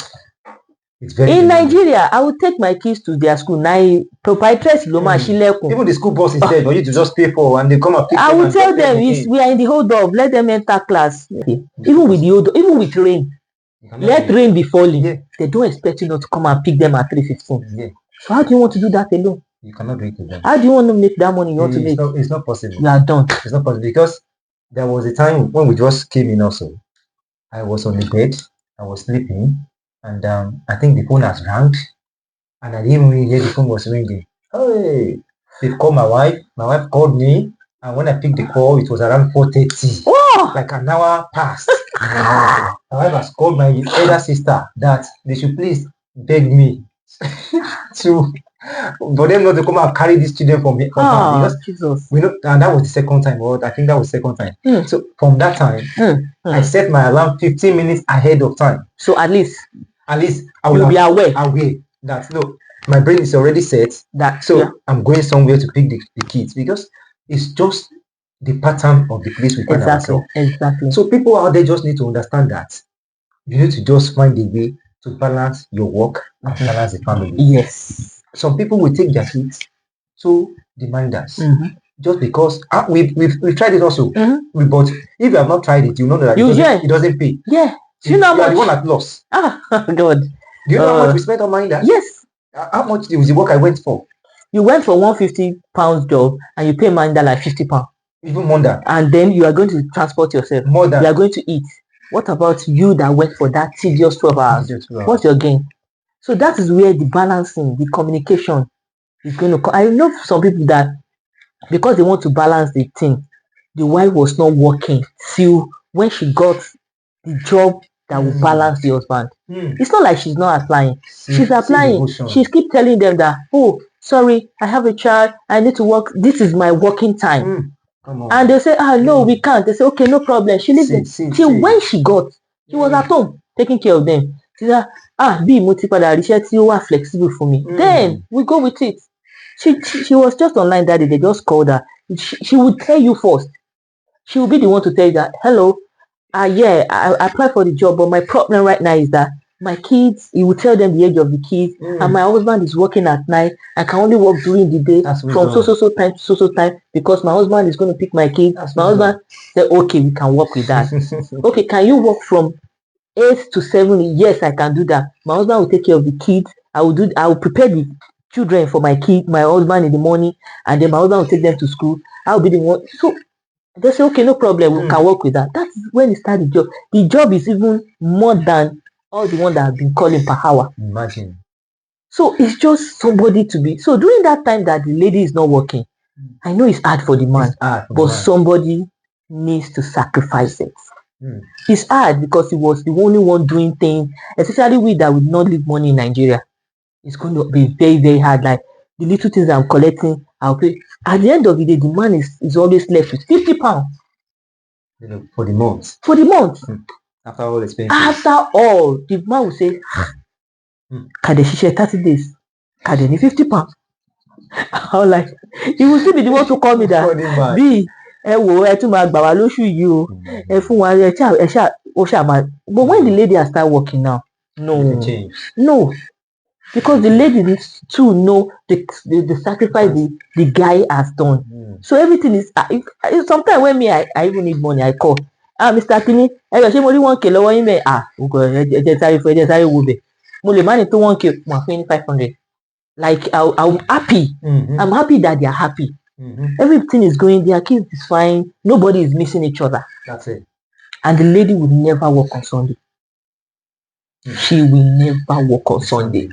In Nigeria, I would take my kids to their school. Even the school bus is there for you to just pay for, and they come and pick them. I will tell them we are in the hold up. Let them enter class. Even with rain, let rain be falling. Yeah. They don't expect you not to come and pick them at 3:15. Yeah. So how do you want to do that alone? You cannot do it alone. How do you want to make that money you want to make? It's not possible. You are done. It's not possible because there was a time when we just came in also. I was on the bed. I was sleeping. And I think the phone has rang, and I didn't even hear the phone was ringing. Hey, they called my wife. My wife called me, and when I picked the call, it was around 4:30. Oh! Like an hour passed. My wife has called my elder sister that they should please beg me for them not to come and carry these children from me. Jesus. And that was the second time. I think that was the second time. So from that time, I set my alarm 15 minutes ahead of time. So at least I will be aware that my brain is already set. I'm going somewhere to pick the kids because it's just the pattern of the place we find ourselves. Exactly. So people out there just need to understand that you need to just find a way to balance your work and balance the family. Yes. Some people will take their kids to the minders just because we've tried it also. But if you have not tried it, you know that it doesn't pay. Yeah. You are the one at loss. God. Do you know how much we spent on minders? Yes. How much was the work I went for? You went for £150 job and you pay minder like £50. Even more than. And then you are going to transport yourself. More than. You are going to eat. What about you that went for that tedious 12 hours? What's your gain? So that is where the balancing, the communication is going to come. I know some people that because they want to balance the thing, the wife was not working till when she got the job that will balance the husband. It's not like she's not applying. She's applying. She keeps telling them that, oh, sorry, I have a child. I need to work. This is my working time. Come on. And they say, no, we can't. They say, okay, no problem. She leaves it till when she got. She was at home taking care of them. She said, you are flexible for me. Then we go with it. She was just online that day. They just called her. She would tell you first. She will be the one to tell you that, hello, I applied for the job, but my problem right now is that my kids, he will tell them the age of the kids, and my husband is working at night. I can only work during the day from so time to so time because my husband is going to pick my kids. My husband said, okay, we can work with that. Okay, can you work from 8 to 7? Yes, I can do that. My husband will take care of the kids. I will prepare the children for my husband in the morning, and then my husband will take them to school. I'll be the one. So they say, okay, no problem, we can work with that. That's when you start the job. The job is even more than all the one that have been calling per hour. Imagine. So it's just somebody to be. So during that time that the lady is not working, I know it's hard for the man, but somebody needs to sacrifice it. Mm. It's hard because he was the only one doing things, especially we that would not leave money in Nigeria. It's going to be very, very hard. Like the little things I'm collecting, I'll pay. At the end of the day, the man is always left with £50 For the month. for the month. After all expenses. After all, the man will say, Kade Shishe 30 days. Kade ni £50. I'm like, he will still be the one to call me that. B, ẹ tún máa gbà wá lóṣù yìí o. Ẹ fún wa ó ṣáà máa. But when the lady has started working now, no. Because the lady too know the sacrifice the guy has done. So everything is sometimes when I even need money, I call. Mr. Kini, ṣé mo rí 1K lọ́wọ́ yín bẹ́ẹ̀? Ẹ̀jẹ̀ sáré wo bẹ̀. Mo lè má ní tó 1K, mo àfin ní 500. Like I'm happy. I'm happy that they are happy. Everything is going, their kids is fine. Nobody is missing each other. That's it. And the lady would never work on Sunday. She will never work on Sunday.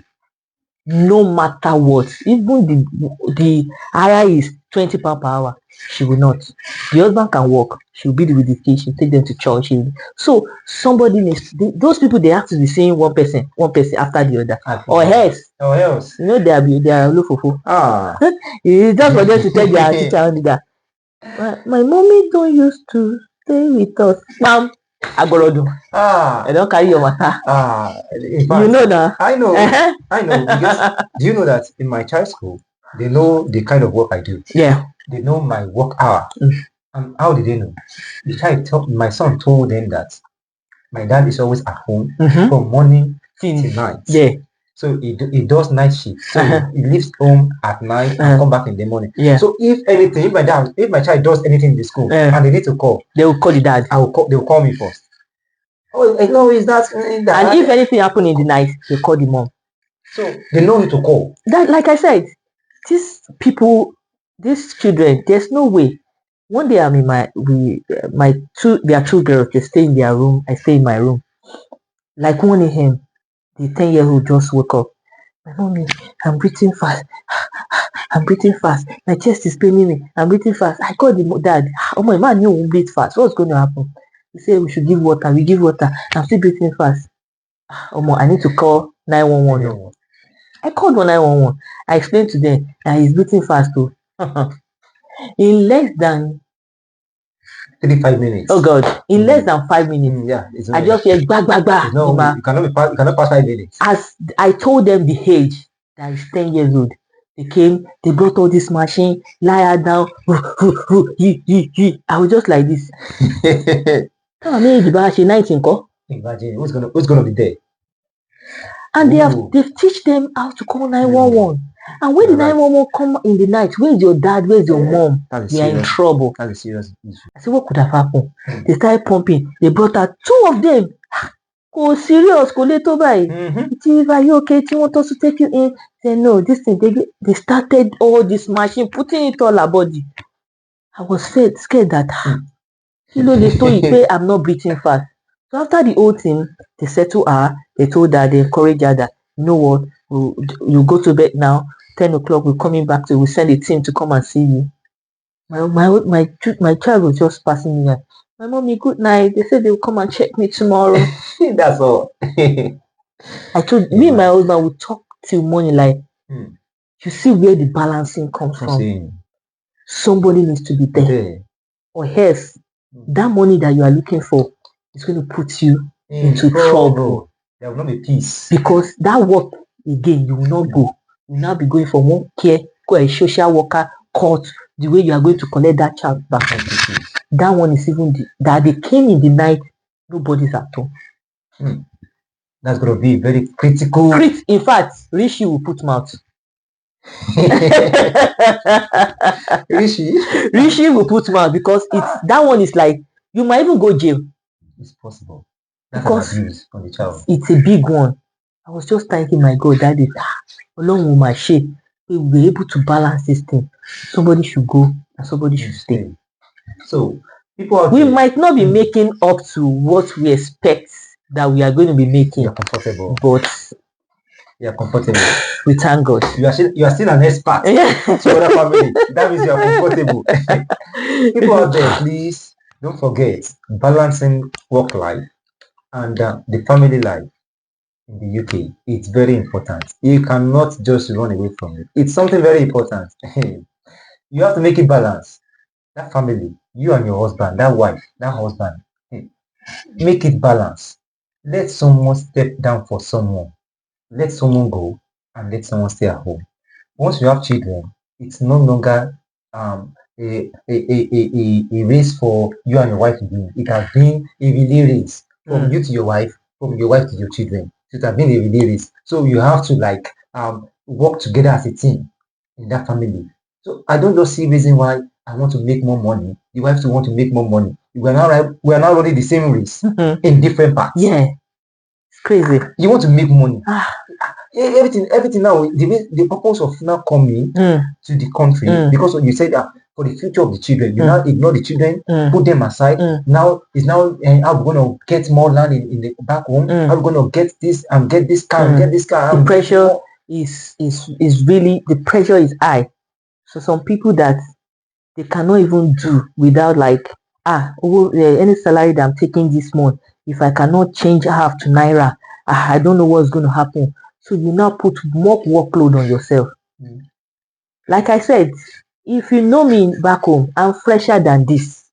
No matter what. Even the higher is £20 per hour. She will not. The husband can work. She'll be with the kids. She'll take them to church. So somebody needs those people, they have to be seeing one person after the other. Or else. You know they are lofofo. It's just for them to tell their teacher only that. My mommy don't used to stay with us. Mom, Agorodo. I don't carry your matter. You know that. I know. I know. Because do you know that in my child's school, they know the kind of work I do. Yeah. They know my work hour. And how did they know? My son told them that my dad is always at home from morning till night. Yeah. So he does night shift. So he leaves home at night and come back in the morning. Yeah. So if my child does anything in the school and they need to call, they will call the dad. They will call me first. Oh, no, is that? And if anything happen in the night, they call the mom. So they know who to call. That, like I said, these people, these children, there's no way. One day I'm in there are 2 girls. They stay in their room. I stay in my room. Like 1 a.m. The 10-year-old just woke up. My mommy, I'm breathing fast. I'm breathing fast. My chest is paining me. I'm breathing fast. I called the dad. Oh my man, you won't breathe fast. What's going to happen? He said we should give water. We give water. I'm still breathing fast. I need to call 911. I called 911. I explained to them that he's breathing fast too. In less than 35 minutes. Oh God! In less than 5 minutes. I just hear bah. No, you cannot pass 5 minutes. As I told them the age, that is 10 years old. They came. They brought all this machine. Lie her down. I was just like this. Imagine who's gonna be there. And they've teach them how to call 911. And when the 911 come in the night, where's your dad? Where's your mom? They are in trouble. That's a serious issue. I said, what could have happened? They started pumping. They brought out 2 of them. Go serious, go little by. Are you okay? Do you want us to take you in? They said, no, this thing, they started all this machine, putting it all our body. I was scared that, they told you, I'm not breathing fast. So after the whole thing, they settled her. They told her, they encouraged her that, you know what, you go to bed now. 10 o'clock, we're coming back to. We send a team to come and see you. My child was just passing me by. My mommy, good night. They said they will come and check me tomorrow. That's all. I told me and my husband would talk till morning. Like, you see where the balancing comes from. Somebody needs to be there, or else that money that you are looking for is going to put you into trouble. There will not be peace because that work again you will not go. You will now be going from one care, go a social worker, court. The way you are going to collect that child back. That one is even that they came in the night. Nobody's at home. That's going to be very critical. In fact, Rishi will put mouth. Rishi will put mouth because that one is like you might even go jail. It's possible. That's because an abuse on the child. It's a big one. I was just thanking my God that is along with my shape. We will be able to balance this thing. Somebody should go and somebody should stay. So we might not be making up to what we expect that we are going to be making. You're comfortable. But you're comfortable. We thank God. You are still an expert to other family. That means you are comfortable. People out there, please don't forget balancing work life and the family life in the UK. It's very important. You cannot just run away from it. It's something very important. You have to make it balance. That family, you and your husband, that wife, that husband, hey, make it balance. Let someone step down for someone. Let someone go and let someone stay at home. Once you have children, it's no longer a race for you and your wife to win. It has been a relay race from you to your wife, from your wife to your children. So it has been a relay race. So you have to like work together as a team in that family. So I don't just see reason why I want to make more money. The wife to want to make more money. We are now running the same race in different parts. Yeah, it's crazy. You want to make money. Everything now, the purpose of now coming to the country, because you said that for the future of the children, you now ignore the children, put them aside. Now it's now how we're going to get more land in the back home, how we're going to get this and get this car and get this car. The pressure is really, the pressure is high. So some people that they cannot even do without like any salary that I'm taking this month, if I cannot change half to naira, I don't know what's going to happen. So you now put more workload on yourself. Like I said, if you know me back home, I'm fresher than this.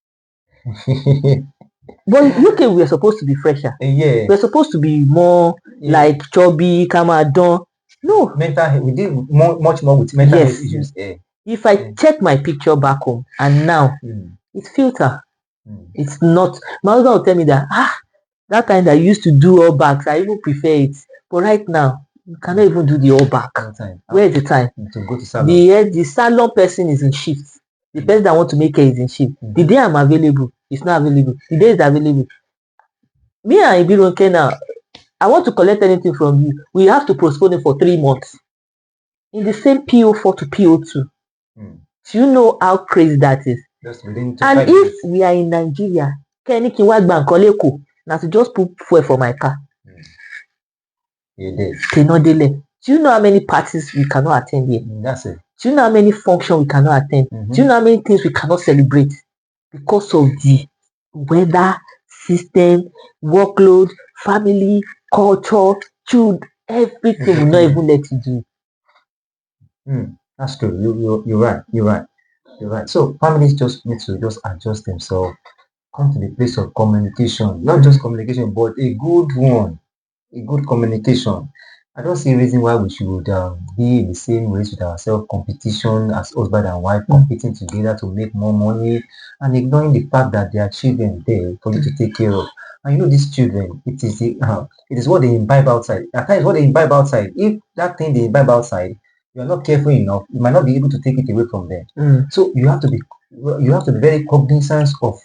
But UK, we're supposed to be fresher. Yeah. We're supposed to be more like chubby, kamadon. No. Mental health, we deal much more with mental health issues. If I check my picture back home and now, it's filter. It's not. My husband will tell me that that time that I used to do all backs, I even prefer it. But right now, you cannot even do the all back. Where is the time? To go to salon. The salon person is in shift. The person that want to make hair is in shift. The day I'm available, it's not available. The day is available. Me and Ibironke now, I want to collect anything from you. We have to postpone it for 3 months. In the same PO4 to PO2. Do you know how crazy that is? And if we are in Nigeria, now to just put fuel for my car. Do you know how many parties we cannot attend here? That's it. Do you know how many functions we cannot attend? Do you know how many things we cannot celebrate? Because of the weather, system, workload, family, culture, children, everything will not even let you do. That's true. You're right. You're right. So families just need to just adjust themselves, come to the place of communication, not just communication, but a good one, a good communication. I don't see a reason why we should be in the same race with ourselves, competition as husband and wife, competing together to make more money, and ignoring the fact that there are children there for you to take care of. And you know, these children, it is what they imbibe outside. At times, what they imbibe outside, if that thing they imbibe outside, you are not careful enough, you might not be able to take it away from them. So you have to be very cognizant of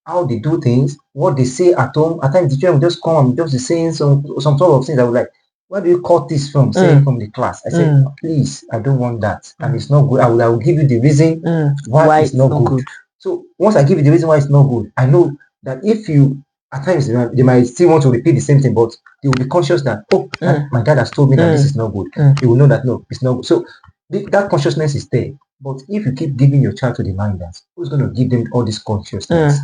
how they do things, what they say at home. At times the children will just come and just saying some sort of things that were like, where do you cut this from? Saying from the class. I said, please, I don't want that. And it's not good. I will give you the reason why it's not good. So once I give you the reason why it's not good, I know that if you, at times they might still want to repeat the same thing, but they will be conscious that, my dad has told me that this is not good. They will know that, no, it's not good. So that consciousness is there. But if you keep giving your child to the minders, who's going to give them all this consciousness?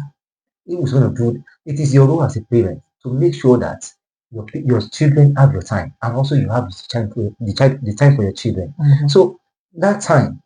Who's going to do it? Is your role as a parent to make sure that your children have your time, and also you have the time for your children. So that time,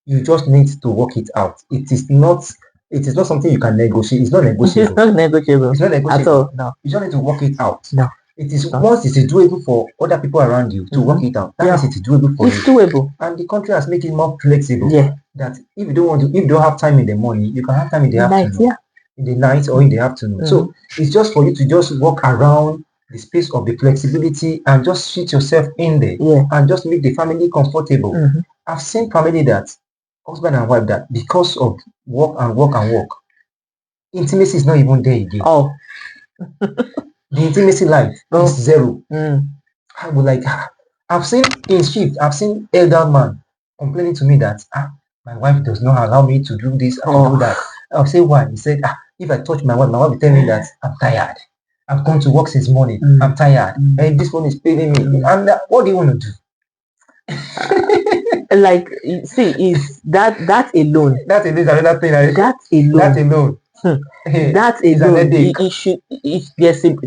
you just need to work it out. It is not something you can negotiate. It's not negotiable. It's not negotiable. It's not negotiable at all. No. You just need to work it out. No. It is once it is doable for other people around you to work it out. That means it is doable for you. It's doable. And the country has made it more flexible. Yeah. That if you don't have time in the morning, you can have time in the afternoon. In the night or in the afternoon. So it's just for you to just walk around the space of the flexibility and just fit yourself in there and just make the family comfortable. I've seen family that husband and wife that because of work, intimacy is not even there again. The intimacy life is zero. I would like, I've seen in shift, I've seen elder man complaining to me that my wife does not allow me to do this and do that. I'll say why? He said, if I touch my wife will tell me that I'm tired. I've gone to work since morning. I'm tired. And this one is paying me. And what do you want to do? Like, see, is that alone? That alone is another thing. That alone That It's an alone, headache.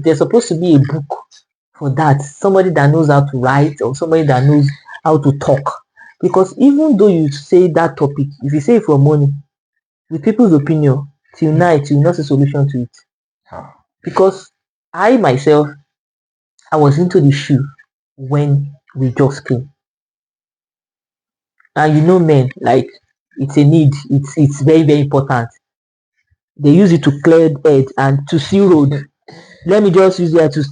there's supposed to be a book for that. Somebody that knows how to write or somebody that knows how to talk. Because even though you say that topic, if you say it for money, with people's opinion, till night, you will not see solution to it. Ah. Because I myself, I was into the shoe when we just came. And you know, men, like, it's a need. It's very, very important. They use it to clear head and to see road. Let me just use it to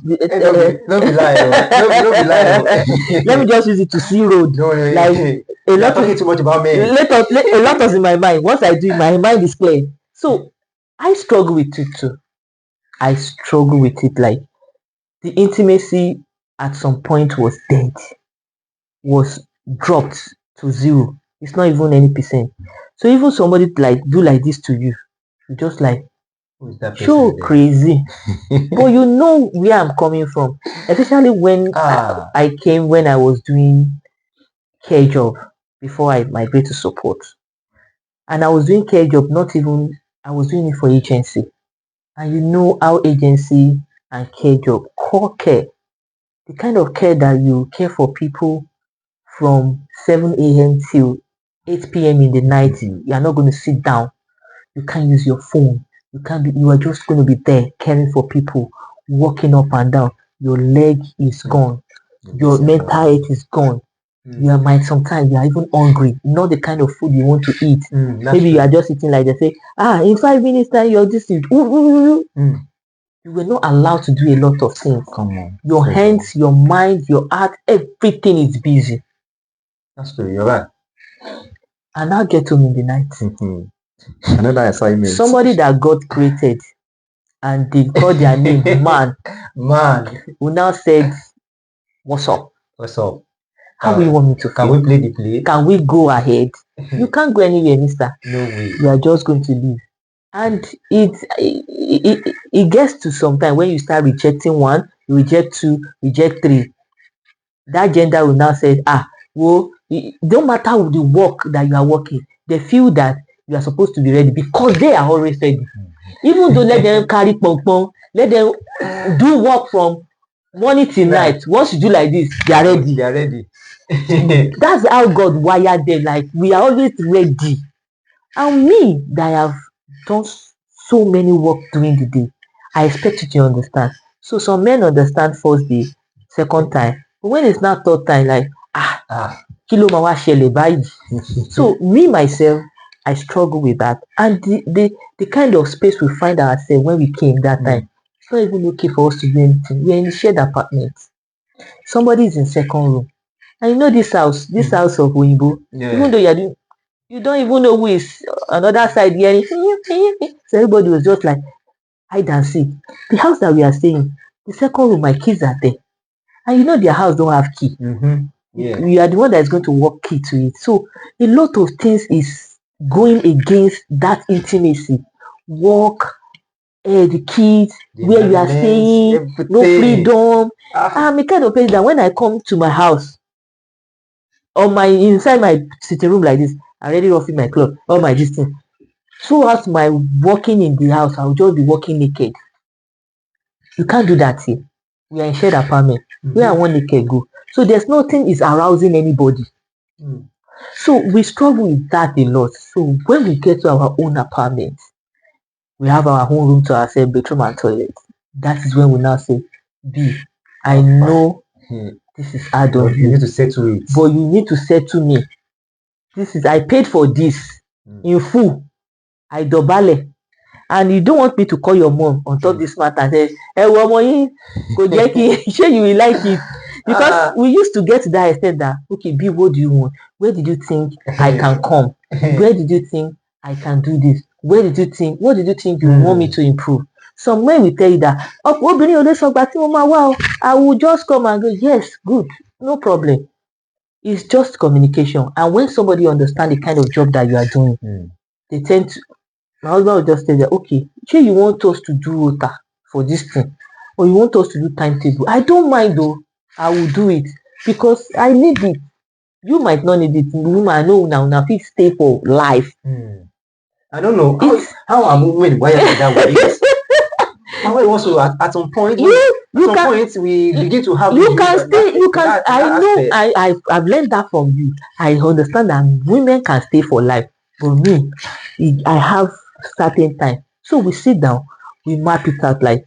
Don't be lying. Don't be lying. let me just use it to see road. No, Like a you're lot talking of too much about men. a lot is in my mind. Once I do it, my mind is clear. So I struggle with it too. I struggle with it. Like the intimacy at some point was dead, was dropped to zero. It's not even any percent. So even somebody like do like this to you, you just like Who is that person so there? crazy. But you know where I'm coming from, especially when I came when I was doing care job before I migrate to support, and I was doing care job. Not even I was doing it for agency, and you know how agency and care job, core care, the kind of care that you care for people from 7 a.m. till 8 p.m. in the night. You are not going to sit down. You can't use your phone. You are just going to be there caring for people, walking up and down. Your leg is gone. Your mental health is gone. You are might sometimes you are even hungry, not the kind of food you want to eat. Maybe you are just eating like they say, in 5 minutes time you're this thing. You were not allowed to do a lot of things. Come on. Your hands, your mind, your heart, everything is busy. That's true. You're right. And now get home in the night. Another assignment. Somebody that God created and they call their name man who now said, what's up? What's up? How do you want me to Can feel? we play the play? Can we go ahead? You can't go anywhere, mister. No way. You are just going to leave. And it gets to some time when you start rejecting one, you reject two, reject three. That gender will now say, well, it don't matter with the work that you are working. They feel that you are supposed to be ready because they are always ready. Even though let them carry pong, let them do work from morning till night. Once you do like this, they are ready. They are ready. That's how God wired them. Like we are always ready. And me that I have done so many work during the day, I expect you to understand. So some men understand first day, second time, but when it's not third time, like kilo ma wa ṣẹlẹ̀ báyìí. So me myself, I struggle with that, and the kind of space we find ourselves when we came that time, it's not even okay for us to do anything. We're in a shared apartment. Somebody is in second room, and you know this house of Oyinbo, even though you don't even know who is another side hearing. So everybody was just like hide and seek. The house that we are staying, the second room, my kids are there, and you know their house don't have key. We are the one that is going to walk key to it. So a lot of things is going against that intimacy. Work, the kids, where you are staying, everything. No freedom. I'm a kind of person that when I come to my house, inside my sitting room like this, I already roughing my clothes, all my this thing. Throughout my walking in the house, I'll just be walking naked. You can't do that here. We are in shared apartment. Where I want naked go. So there's nothing is arousing anybody. So we struggle with that a lot. So when we get to our own apartment, we have our own room to ourselves, bedroom and toilet. That is when we now say, B, I know this is hard on you. You need to settle it. But you need to settle me. I paid for this in full. I dobale. And you don't want me to call your mom on top this matter and say, hey, sure you will like it. Because we used to get to that extent that, okay, B, what do you want? Where did you think I can come? Where did you think I can do this? What did you think you want me to improve? Some men will tell you that, I will just come and go, yes, good, no problem. It's just communication. And when somebody understands the kind of job that you are doing, they tend to, my husband will just say that, okay, sure you want us to do rota for this thing, or you want us to do timetable. I don't mind though. I will do it because I need it. You might not need it. I know now fit stay for life. I don't know It's how I'm moving wired like that way. Because my wife also at some point, we begin to have you can stay. You can. that I know. aspect. I've learned that from you. I understand that women can stay for life, but me, I have certain time. So we sit down, we map it out. Like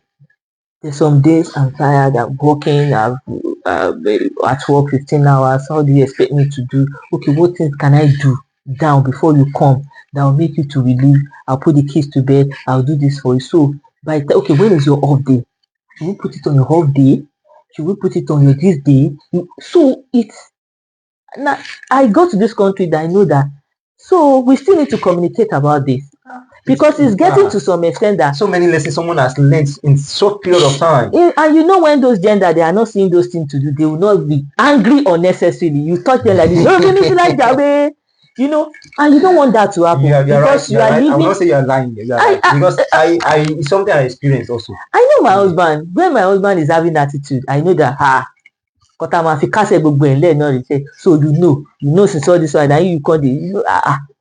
there's some days I'm tired. I'm working. I've at work 15 hours. How do you expect me to do? Okay, what things can I do down before you come? That will make you to relieve. I'll put the kids to bed. I'll do this for you. So okay, when is your off day? Should we put it on your off day? Should we put it on your this day? So it's now I got to this country that I know that. So we still need to communicate about this because it's getting to some extent that so many lessons someone has learned in short period of time. And you know when those gender they are not seeing those things to do, they will not be angry unnecessarily. You touch them like this, no, like that way. You know, and you don't want that to happen because you are living. I will not say you are lying. Because it's something I experienced also. I know my husband. When my husband is having attitude, I know that kọta máa fi kásẹ̀ gbogbo ẹ̀ lẹ́ẹ̀ náà rí sẹ́ so you know since all this while na you come dey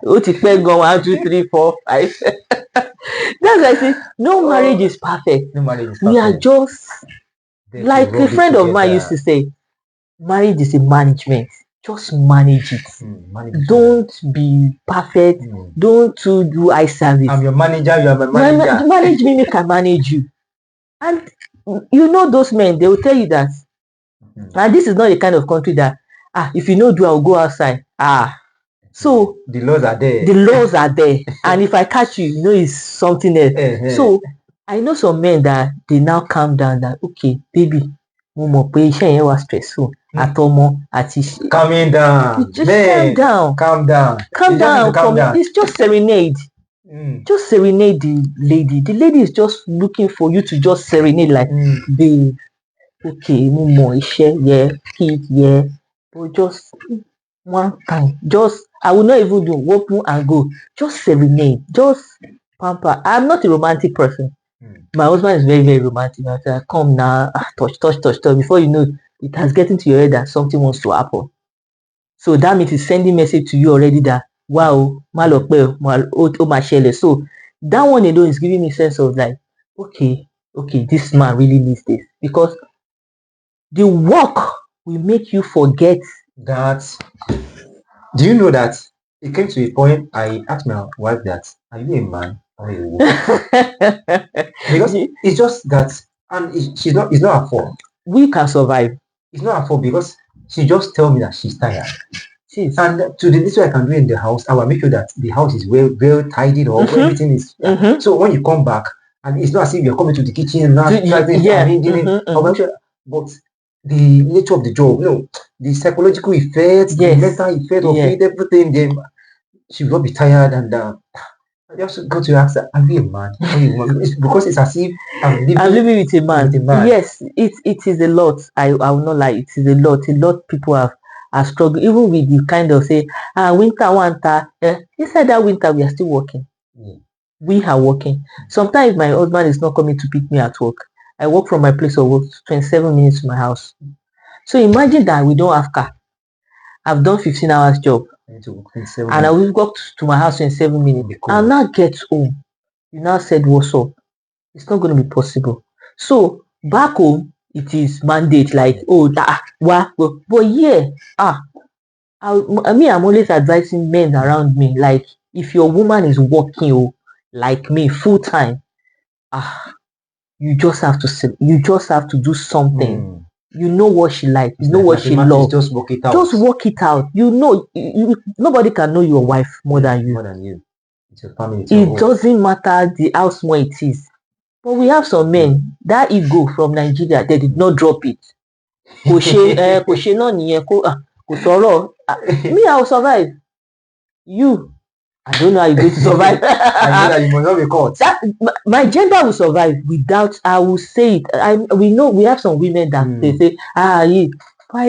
ó ti pẹ́ gan 1 2 3 4 5 that's why I say no marriage is perfect. No marriage is perfect. We are just like a friend of mine used to say, marriage is a management. Just manage it. Don't be perfect. Don't do eye service. I'm your manager. You are my manager. Manage me, make I manage you. And you know those men, they will tell you that. And this is not the kind of country that if you no do, I'll go outside. So the laws are there. The laws are there. And if I catch you, you know it's something else. So I know some men that they now calm down that okay, baby, mo mọ̀ pé iṣẹ́ yẹn wà stressful. Àtọmọ àti calming down. Just calm down. Calm down. It's just serenade. Just serenade the lady. The lady is just looking for you to just serenade like babe. Okay, mo mọ̀ iṣẹ́, yeah, kid, yeah, but just one time, just I will not even do open and go, just serenade, just pamper. I'm not a romantic person. My husband is very, very romantic. I say, come now, touch. Before you know, it has gotten to your head that something wants to happen. So that means it's sending message to you already that wow, má lọ pẹ́ ó máa ṣẹlẹ̀. So that one alone is giving me sense of like, okay, this man really needs this because the work will make you forget that. Do you know that it came to a point I asked my wife that, are you a man or a woman? Because it's just that, and it's not her fault. We can survive. It's not her fault because she just tell me that she's tired. And to the little I can do in the house, I will make sure that the house is well tidied up, everything is. So when you come back, and it's not as if you're coming to the kitchen and not but the nature of the job, the psychological effects, the mental effect of it, everything, then she will not be tired. And I just got to ask her, are you a man? Because it's as if I'm living with a man. Yes, it is a lot. I will not lie, it is a lot. A lot of people are struggling, even with the kind of say, winter. Inside that winter, we are still working. We are working. Sometimes my husband is not coming to pick me at work. I work from my place of work 27 minutes to my house. So imagine that we don't have car. I've done 15 hours job. And I will walk to my house in 7 minutes. I'll now get home. You now said what's up. It's not going to be possible. So back home, it is mandate like, but I'm always advising men around me, like if your woman is working like me full time, you just have to do something. You know what she likes, you know what she loves. Just work it out. Just work it out. You know, nobody can know your wife more than you. It's your family. It doesn't matter how small it is. But we have some men that ego from Nigeria, they did not drop it. Me, I will survive. You, I don't know how you're going to survive. I know that you must not be caught. My gender will survive without, I will say it. We know we have some women that they say, I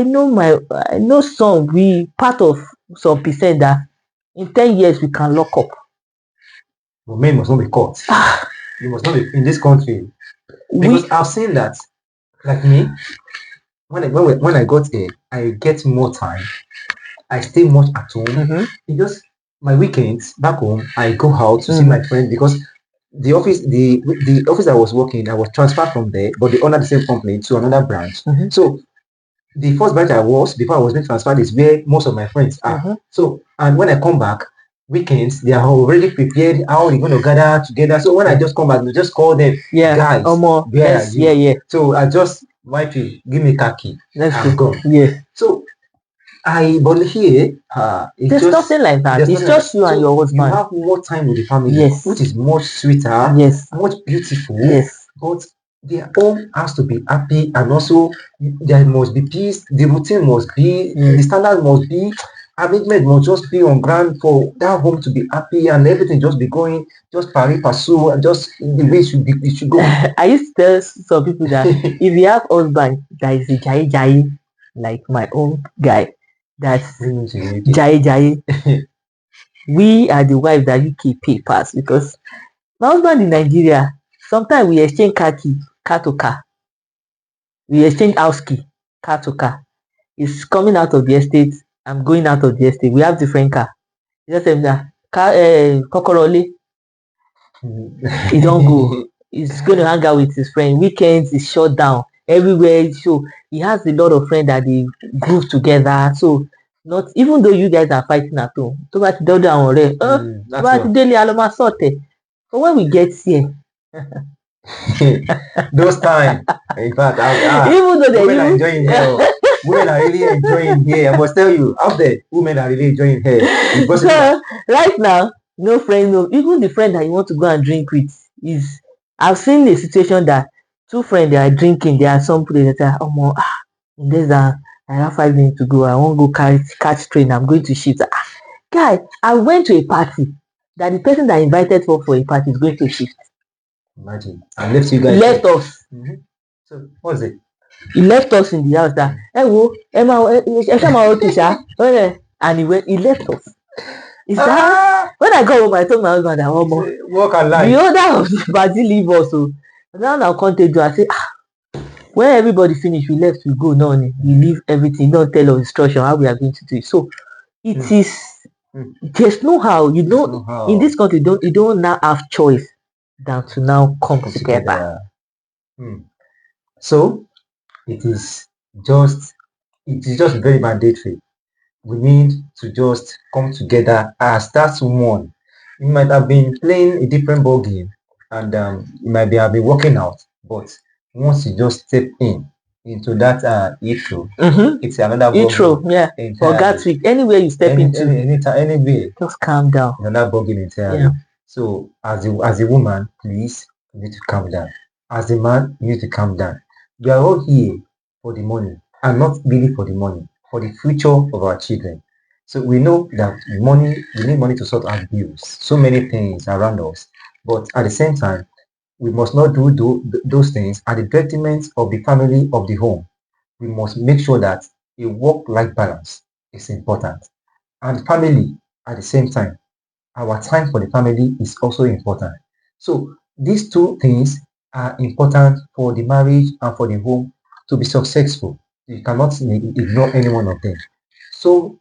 know some, we part of some percent that in 10 years we can lock up. But men must not be caught. You must not be in this country. Because I've seen that, like me, when I got here, I get more time. I stay much at home. my weekends back home, I go out to see my friends because the office I was working, I was transferred from there, but they own the same company to another branch. So the first branch I was before I was being transferred is where most of my friends are. So and when I come back, weekends they are already prepared how they're going to gather together. So when I just come back, we just call them guys. Where are you? So I just wipe it, give me khaki. I'm gone. So but here, there's nothing like that. It's just you and your husband. You have more time with the family, which is much sweeter, much beautiful. But their home has to be happy, and also there must be peace. The routine must be, the standard must be, arrangement must just be on ground for that home to be happy, and everything just be going, just pari pursue, and just the way it should go. I used to tell some people that if you have husband that is a jai, like my own guy, that's jai. We are the wife that UK papers, because my husband in Nigeria, sometimes we exchange car to car. We exchange house key, car to car. He's coming out of the estate, I'm going out of the estate. We have different car. He just said that Kokorole, he don't go. He's going to hang out with his friend. Weekends is shut down everywhere. So he has a lot of friends that they group together. So not even though you guys are fighting at home, but when we get here, those times, in fact, even though women are enjoying here. Women are really enjoying here. I must tell you, out there, women are really enjoying here. So right now, no friend, even the friend that you want to go and drink with is. I've seen a situation that two friends, they are drinking. There are some people that are, I have 5 minutes to go. I won't go catch train. I'm going to shift. Guy, I went to a party that the person that invited for a party is going to shift. Imagine. And left you guys. Left us. So what was it? He left us in the house that, and he left us. Is that when I got home, I told my husband that walk alive. The other of the party leave us. So now come to do. I say, when everybody finish, we left, we go. No, we leave everything. Don't tell us instruction how we are going to do it. So it is. There's no how. You don't in this country. You don't now have choice than to now come together. So it is just very mandatory. We need to just come together as that's one. You might have been playing a different ball game, and you might have been working out, but once you just step into that intro, it's another intro, for Gatwick, anywhere you step into, anywhere, just calm down. Another ball game entirely. So as a woman, please, you need to calm down. As a man, you need to calm down. We are all here for the money, and not really for the money, for the future of our children. So we know that we need money to sort out bills, so many things around us. But at the same time, we must not do those things at the detriment of the family, of the home. We must make sure that a work-life balance is important. And family, at the same time, our time for the family is also important. So these two things are important for the marriage and for the home to be successful. You cannot ignore any one of them. So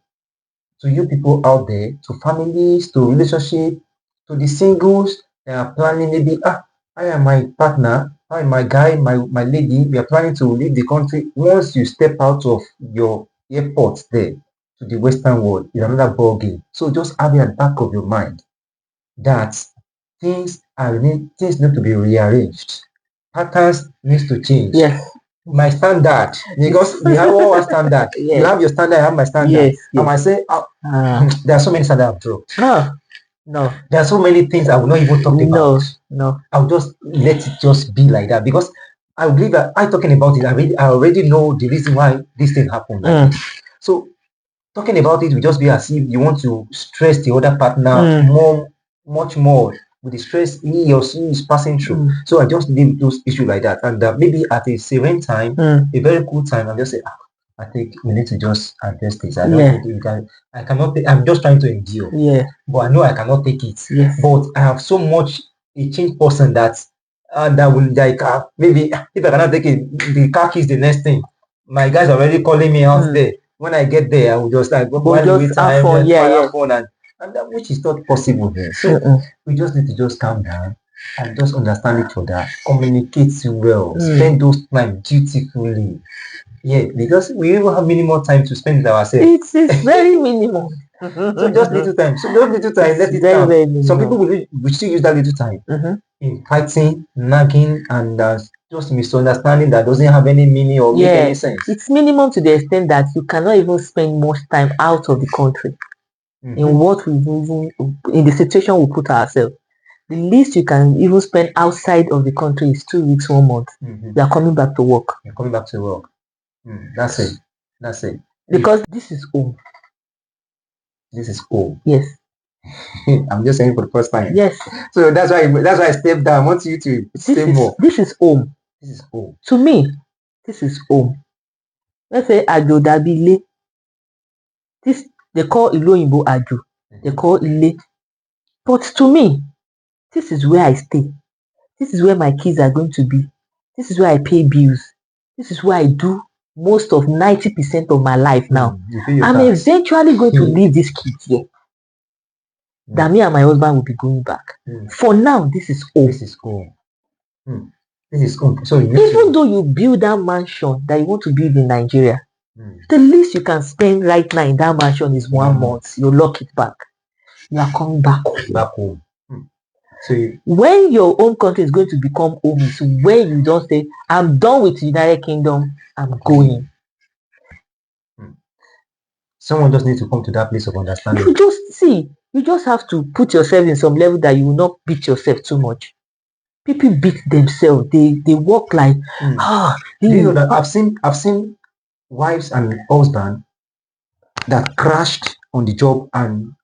to you people out there, to families, to relationship, to the singles that are planning, maybe I am my partner, I am my guy, my lady, we are planning to leave the country. Once you step out of your airport there to the Western world, it's another ball game. So just have it at the back of your mind that things need to be rearranged. Patterns needs to change. Yes. My standard, because we have our standard. You have your standard, I have my standard. Yes. And I say, there are so many standards I've dropped. No. There are so many things I will not even talk about. No. I'll just let it just be like that, because I believe that I talking about it, I already know the reason why this thing happened. So talking about it will just be as if you want to stress the other partner much more with the stress he or she is passing through. So I just leave those issues like that, and maybe at a serene time, a very cool time, I'll just say, I think we need to just address this. I don't think I cannot. I'm just trying to endure. But I know I cannot take it. But I have so much a changed person that will maybe if I cannot take it, the car keys the next thing. My guys are already calling me out there. When I get there, I will just like have fun. and that which is not possible here. So we just need to just calm down and just understand each other, communicate well, spend those time dutifully. Yeah, because we even have minimal time to spend with ourselves. It's very minimal. So just little time. So those little time, let it Very, count. very minimal. Some people will still use that little time in fighting, nagging, and just misunderstanding that doesn't have any meaning or make any sense. It's minimum to the extent that you cannot even spend much time out of the country in what we even in the situation we put ourselves. The least you can even spend outside of the country is 2 weeks, 1 month. You are coming back to work. You're coming back to work. That's it. That's it. Because this is home. This is home. Yes. I'm just saying for the first time. Yes. So that's why I stepped down. I want you to stay more. This is home. This is home. To me, this is home. Let's say Ajo Dabile. This they call Ilu Oyinbo Ajo. They call Ile. But to me, this is where I stay. This is where my kids are going to be. This is where I pay bills. This is where I do most of 90% of my life now. I'm eventually going to leave these kids here. That me and my husband will be going back. For now, this is home. This is home. This is home. So even though you build that mansion that you want to build in Nigeria, the least you can spend right now in that mansion is 1 month. You lock it back. You are coming back home. Back home. So when your own country is going to become home is when you don't say, I'm done with the United Kingdom, I'm going. Someone just needs to come to that place of understanding. You just have to put yourself in some level that you will not beat yourself too much. People beat themselves. They walk like Do you know that I've seen wives and husbands that crashed on the job and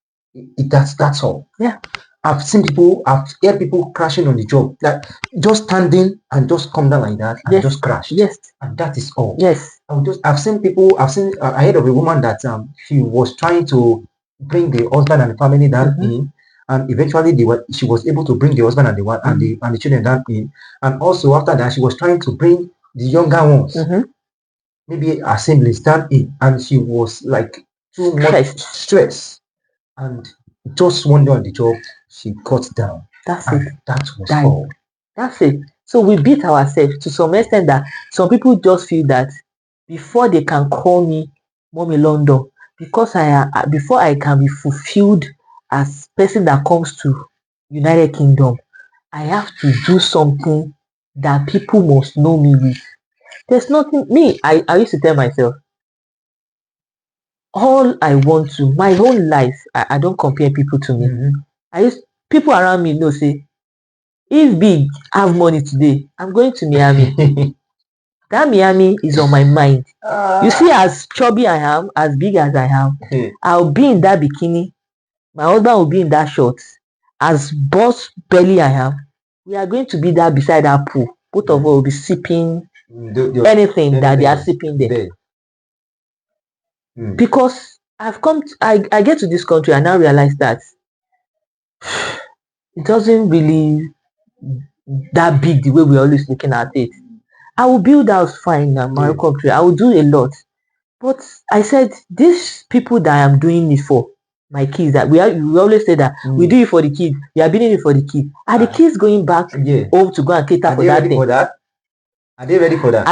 that's all. Yeah. I've heard people crashing on the job, like just standing and just come down like that and just crash. Yes. And that is all. Yes. I heard of a woman that she was trying to bring the husband and the family down in, and eventually she was able to bring the husband and the children down in, and also after that she was trying to bring the younger ones, maybe her siblings down in, and she was like too much stress, and just one day on the job she got down. That's it. That was all. That's it. So we beat ourselves to some extent that some people just feel that before they can call me Mommy London, because before I can be fulfilled as person that comes to United Kingdom, I have to do something that people must know me with. There's nothing. I used to tell myself, all I want to, my whole life, I don't compare people to me. People around me know, say, if Big have money today, I'm going to Miami. That Miami is on my mind. You see, as chubby I am, as big as I am, I'll be in that bikini. My husband will be in that shorts. As boss belly I am, we are going to be there beside that pool. Both of us will be sipping anything that they are sipping there. Because I get to this country and now realize that it doesn't really that big the way we're always looking at it. I will build house fine in my country. I will do a lot. But I said, these people that I am doing it for, my kids, that we always say that we do it for the kids. We are building it for the kids. Are the kids going back home to go and cater for that thing? Are they ready for that?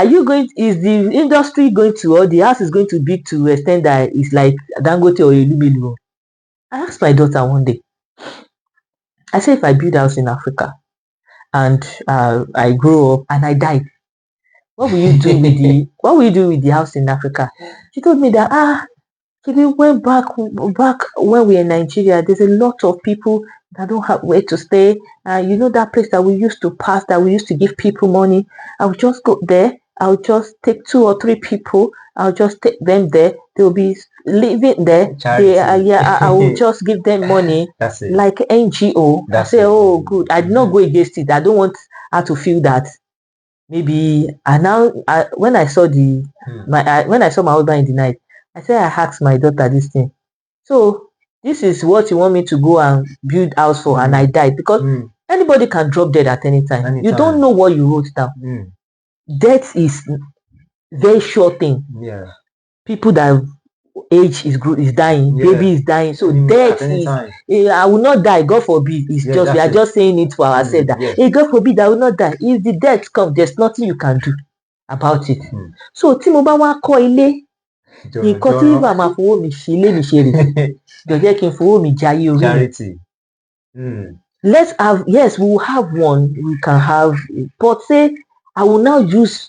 Is the industry going to, or the house is going to be to extend that it's like Dangote or Elumelu? I asked my daughter one day. I said, if I build a house in Africa and I grow up and I die, what will you do with the house in Africa? She told me that we went back when we were in Nigeria. There's a lot of people that don't have where to stay. You know that place that we used to pass, that we used to give people money. I would just go there. I would just take 2 or 3 people. I'll just take them there. They'll be living there. I will just give them money. That's it. Like NGO. I say, oh, good. I did not go against it. I don't want her to feel that. Maybe when I saw my husband in the night, I said, I asked my daughter this thing. So this is what you want me to go and build house for, and I died, because anybody can drop dead at any time. You don't know what you wrote down. Death is very sure thing. Yeah. People that age is dying, baby is dying. So death is, I will not die, God forbid. It's just we are just saying it for ourselves that hey, God forbid I will not die. If the death comes, there's nothing you can do about it. So tí mo bá wá kọ́ ilé, nǹkan tí màmá fowó mi ṣe ilé mi ṣe rè, jọ jẹ́ kí n fowó mi jayé orí mi. Charity. Let's have, yes, we will have one, we can have, but say I will now use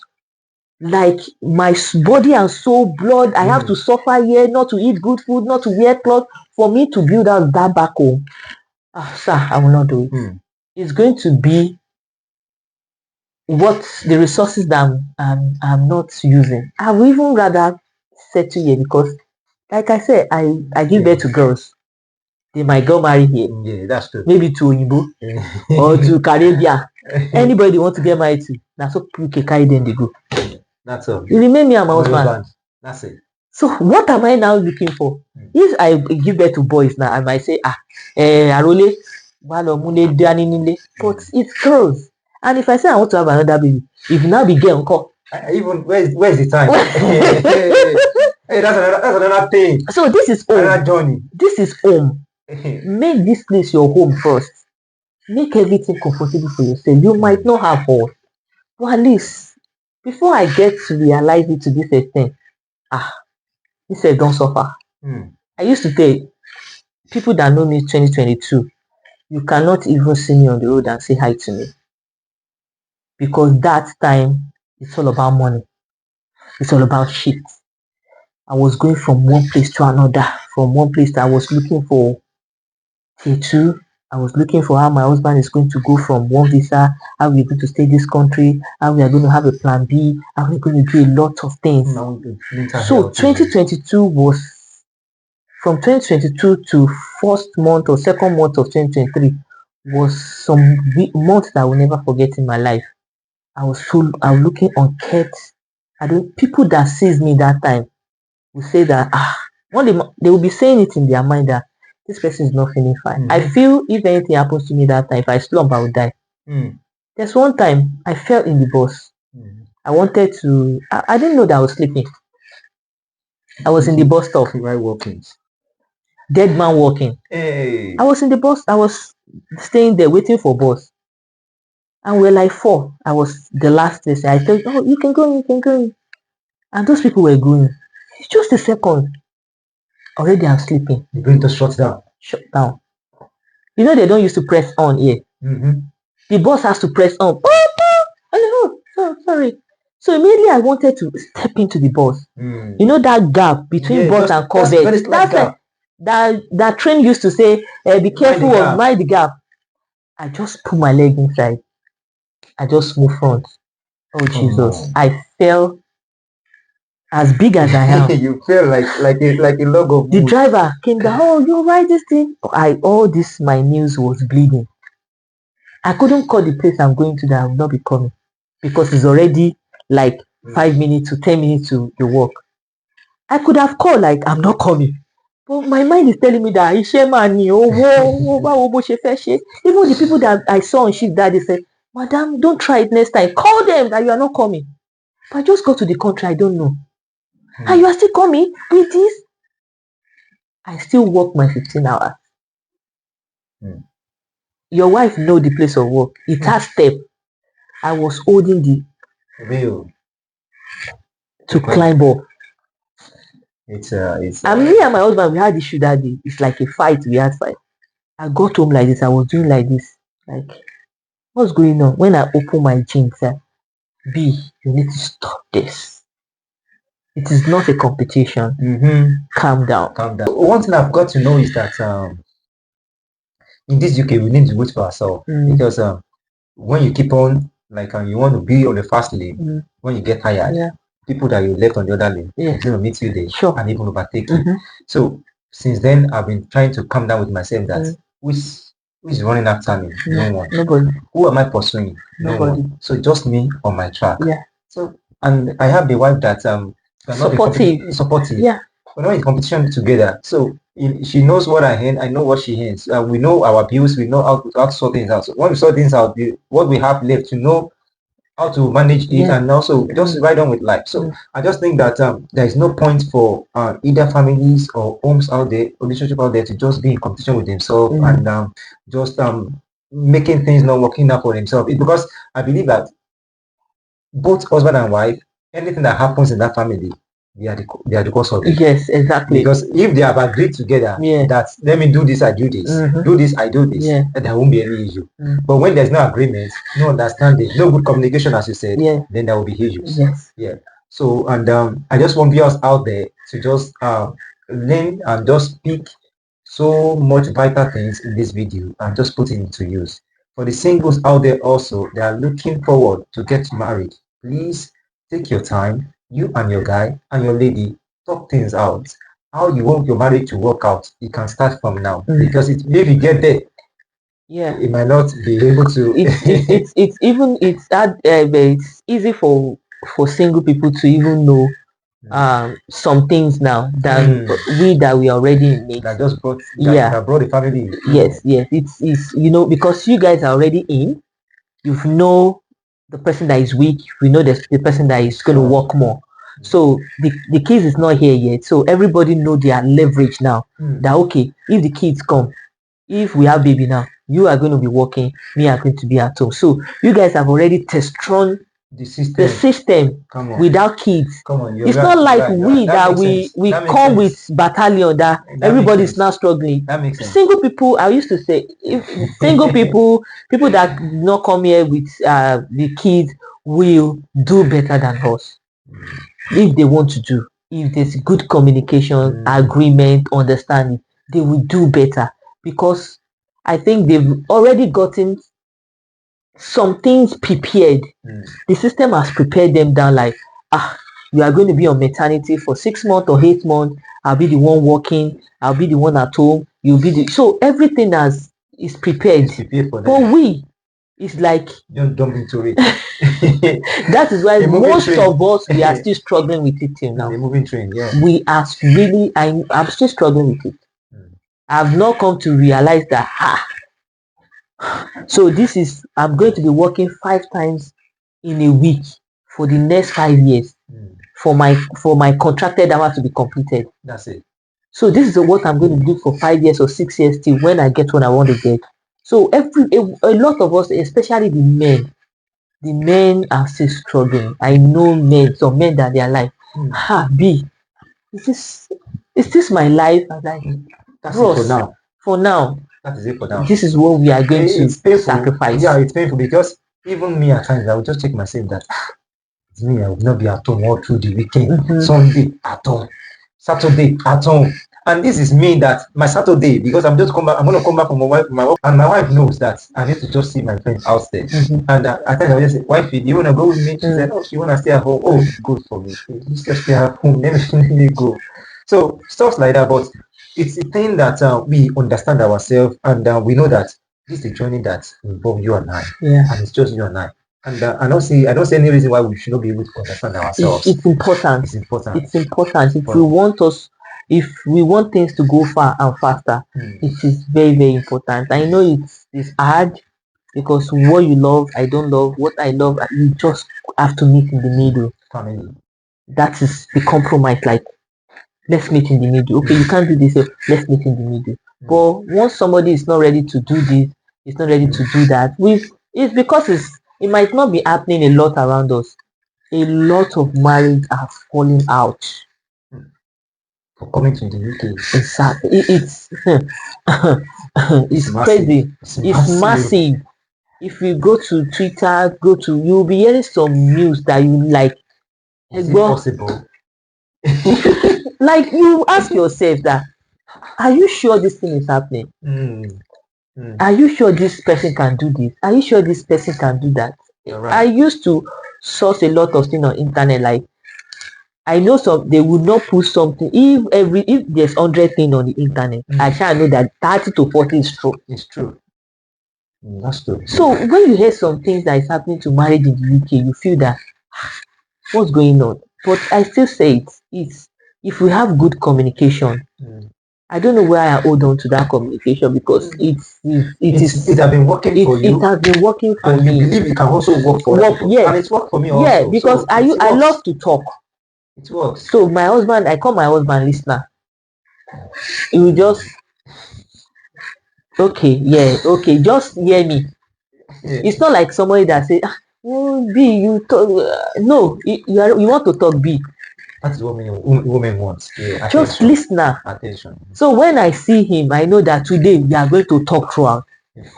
like my body and soul, blood. I have to suffer here, not to eat good food, not to wear clothes, for me to build out that back home. Sir, I will not do it. It's going to be what the resources that I'm not using. I would even rather settle here because, like I said, I give birth to girls. They might go marry here. Yeah, that's true. Maybe to Oyibo or to Caribbean. Anybody they want to get married to, that's what we can carry them they go. That's all. You remain me and my husband. That's it. So what am I now looking for? If I give birth to boys now, I might say, Arole, but it's girls. And if I say I want to have another baby, if you now be gay uncle. Even where's the time? Hey, that's another thing. So this is home. Another journey. This is home. Make this place your home first. Make everything comfortable for yourself. You might not have all, but at least before I get to realize it to this extent, this said don't suffer. I used to tell people that know me 2022, you cannot even see me on the road and say hi to me. Because that time it's all about money. It's all about shit. I was going from one place to another. From one place I was looking for T2. I was looking for how my husband is going to go from one visa, how we're going to stay this country, how we are going to have a plan B, how we're going to do a lot of things. So 2022 was, from 2022 to first month or second month of 2023 was some months that I will never forget in my life. I was looking unkept. People that sees me that time will say that they will be saying it in their mind that this person is not feeling fine. I feel if anything happens to me that time, if I slump, I will die. There's one time I fell in the bus. I wanted to, I didn't know that I was sleeping. I was in the bus stop. Right, walking. Dead man walking. Hey. I was in the bus. I was staying there waiting for bus. And we're like 4. I was the last person. I told, you can go in, you can go in. And those people were going. It's just a second. Already I'm sleeping. You're going to shut down. Shut down. You know they don't used to press on here. The bus has to press on. Sorry. So immediately I wanted to step into the bus. You know that gap between bus and covered. That's like that train used to say, be careful of mind the gap. I just put my leg inside. I just moved front. Oh Jesus. I fell as big as I am. You feel like a log of wood. The driver came down. You ride this thing. My knees was bleeding. I couldn't call the place I'm going to that I will not be coming because it's already like 5 minutes to 10 minutes to the walk. I could have called like I'm not coming, but my mind is telling me that even the people that I saw on shift that they said, Madam, don't try it next time. Call them that you are not coming. But I just go to the country, I don't know. And you are still coming with this? I still work my 15 hours. Your wife know the place of work. It has step. I was holding the wheel to climb up. It's and me and my husband, we had issue that day. It's like a fight. We had fight. I got home like this. I was doing like this. Like, what's going on? When I open my jeans, B, you need to stop this. It is not a competition. Calm down. One thing I've got to know is that in this UK we need to wait for ourselves because when you keep on like you want to be on the fast lane, when you get tired, people that you left on the other lane are going to meet you there and even overtake you. So since then I've been trying to calm down with myself that who is running after me? No one. Nobody. Who am I pursuing? Nobody. No one. So just me on my track. So and I have the wife that supportive. Yeah. We're not in competition together. So she knows what I earn. I know what she earns. We know our bills. We know how to sort things out. So when we sort things out, what we have left, how to manage it, Yeah. and also just ride on with life. So Mm. I just think that there is no point for either families or homes out there, relationship out there, to just be in competition with themselves and just making things not working out for themselves. Because I believe that both husband and wife, anything that happens in that family, they are the cause of it. Yes, exactly. Because if they have agreed together Yeah. that let me do this, I do this, do this, I do this, Yeah. then there won't be any issue. Mm. But when there's no agreement, no understanding, no good communication, as you said, Yeah. then there will be issues. Yes. Yeah. So, and I just want viewers out there to just learn and just speak so much vital things in this video and just put it into use. For the singles out there also, they are looking forward to get married. Please take your time, you and your guy and your lady, talk things out. How you want your marriage to work out, you can start from now. Because if you get there, Yeah, it might not be able to. It's easy for single people to even know some things now than we that we already in it. That just brought Yeah. that brought the family. Yes, it's because you guys are already in, you know the person that is weak, we know the person that is going to work more. So the kids is not here yet, so everybody know their leverage now. That okay, if the kids come, if we have baby now, you are going to be working, me are going to be at home. So you guys have already test-run the system without kids. Come on, It's not like we come with battalion that everybody is now struggling. That makes sense. Single people, I used to say, if single people that not come here with the kids will do better than us if they want to do. If there's good communication, agreement, understanding, they will do better, because I think they've already gotten some things prepared. The system has prepared them down, like, you are going to be on maternity for 6 months or 8 months. I'll be the one working, I'll be the one at home, you'll be the, so everything is prepared. For them. But we, it's like, don't jump into it. That is why most of us, we are still struggling with it till now. The moving train, yeah. We are really, I'm still struggling with it. I've not come to realize that so this is, I'm going to be working 5 times in a week for the next 5 years for my contracted hours to be completed. That's it. So this is what I'm going to do for 5 years or 6 years till when I get what I want to get. So a lot of us, especially the men are still struggling. I know some men that they are like, is this my life? I'm like, that's it for now. For now. That is it for now. This is what we are going to sacrifice. Yeah, it's painful, because even me at times I will just check myself that it's me, I will not be at home all through the weekend. Sunday at home, Saturday at home. And this is me, that my Saturday, because I'm going to come back from my wife, and my wife knows that I need to just see my friends out there. And I think I will just say, wifey, do you want to go with me? She said, oh, she want to stay at home. Oh, good for me. Let's just stay at home. Let me go. So stuff like that. But it's a thing that we understand ourselves, and we know that this is a journey that involves you and I. Yeah. And it's just you and I. And I don't see any reason why we should not be able to understand ourselves. It's important. It's important. It's important. If we want things to go far and faster, it is very, very important. I know it's hard, because what you love, I don't love. What I love, you just have to meet in the middle. Family. That is the compromise. Like, let's meet in the middle. Okay, you can't do this, so let's meet in the middle. But once somebody is not ready to do this, it's not ready to do that, it's because it might not be happening a lot around us. A lot of marriage are falling out. For coming to the UK. Exactly. It's crazy. It's massive. If you go to Twitter, you'll be hearing some news that you like. Is it possible? Like, you ask yourself that, are you sure this thing is happening? Are you sure this person can do this? Are you sure this person can do that? Right. I used to source a lot of things on internet. Like, I know they would not put something. If there's 100 things on the internet, I shall know that 30 to 40 is true. It's true. That's true. So when you hear some things that is happening to marriage in the UK, you feel that, what's going on? But I still say it's if we have good communication, I don't know why I hold on to that communication because it has been working for you. It has been working for and me. You believe it can also work for other people. Yes. And it's worked for me Yeah, also. because So I love to talk. It works. So my husband, I call my husband listener. He will just okay, just hear me. Yeah. It's not like somebody that say, oh, B, you talk. No, you want to talk, B. That's what women want. Yeah, just listener. Attention. So when I see him, I know that today we are going to talk throughout.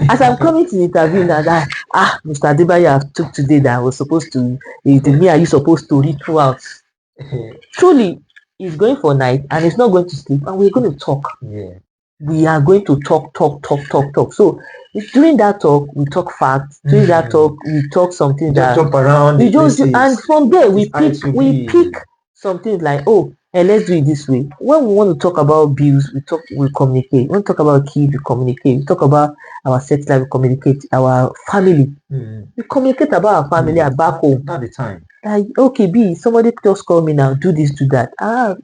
As I'm coming to the interview, that Mr. Adebayo have took today that I was supposed to. Me, are you supposed to read throughout? Truly, he's going for night and he's not going to sleep, and we're going to talk. Yeah. We are going to talk. So during that talk, we talk facts. During that talk, we talk something that jump around. We just and from there we pick something like, let's do it this way. When we want to talk about bills, we communicate. When we talk about kids, we communicate. We talk about our sex life, we communicate. Our family, we communicate about our family back home. At the time. Like, okay, B, somebody just call me now, do this, do that.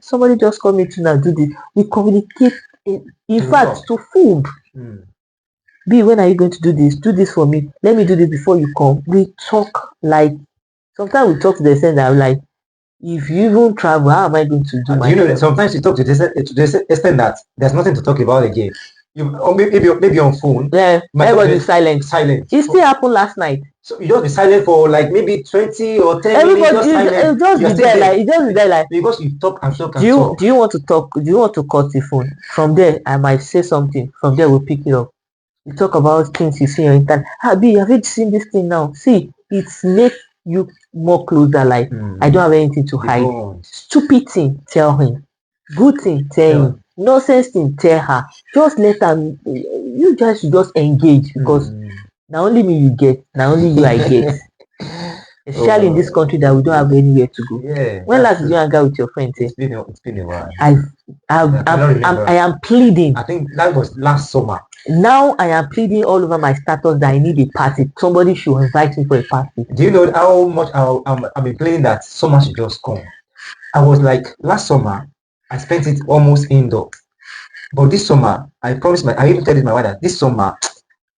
Somebody just call me to now, do this. We communicate. In fact, to food. B, when are you going to do this? Do this for me. Let me do this before you come. We talk like, sometimes we talk to the extent that I'm like, if you even travel, how am I going to do my you know that sometimes you talk to this extent that there's nothing to talk about again. Maybe on phone. Yeah, everybody's silent. It still happened last night. So you just be silent for like maybe 20 or 10 minutes. Everybody just be there like because you talk and talk and talk. Do you want to talk? Do you want to cut the phone? From there, I might say something. From there, we'll pick it up. We talk about things you see on internet. B, have you seen this thing now? See, it's make you more closer. Like, I don't have anything to hide. Stupid thing, tell him. Good thing, tell him. Nonsense thing, tell her. Just let them. You guys should just engage because now only me you get, now only you I get. Especially in this country that we don't have anywhere to go. Yeah. When last did you hang out with your friends? It's been a while. I am pleading. I think that was last summer. Now I am pleading all over my status that I need a party. Somebody should invite me for a party. Do you know how much I've been playing that summer should just come? I was like, last summer, I spent it almost indoor. But this summer, I promised I even told my wife that this summer,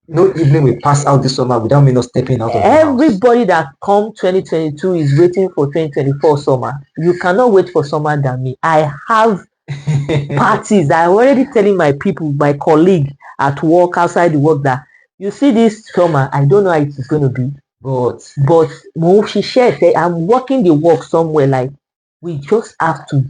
no evening will pass out this summer without me not stepping out of the house. Everybody that come 2022 is waiting for 2024 summer. You cannot wait for summer than me. I have parties. I'm already telling my people, my colleague at work, outside the work, that you see this summer, I don't know how it is going to be. But she shared, I'm working the work somewhere. Like, we just have to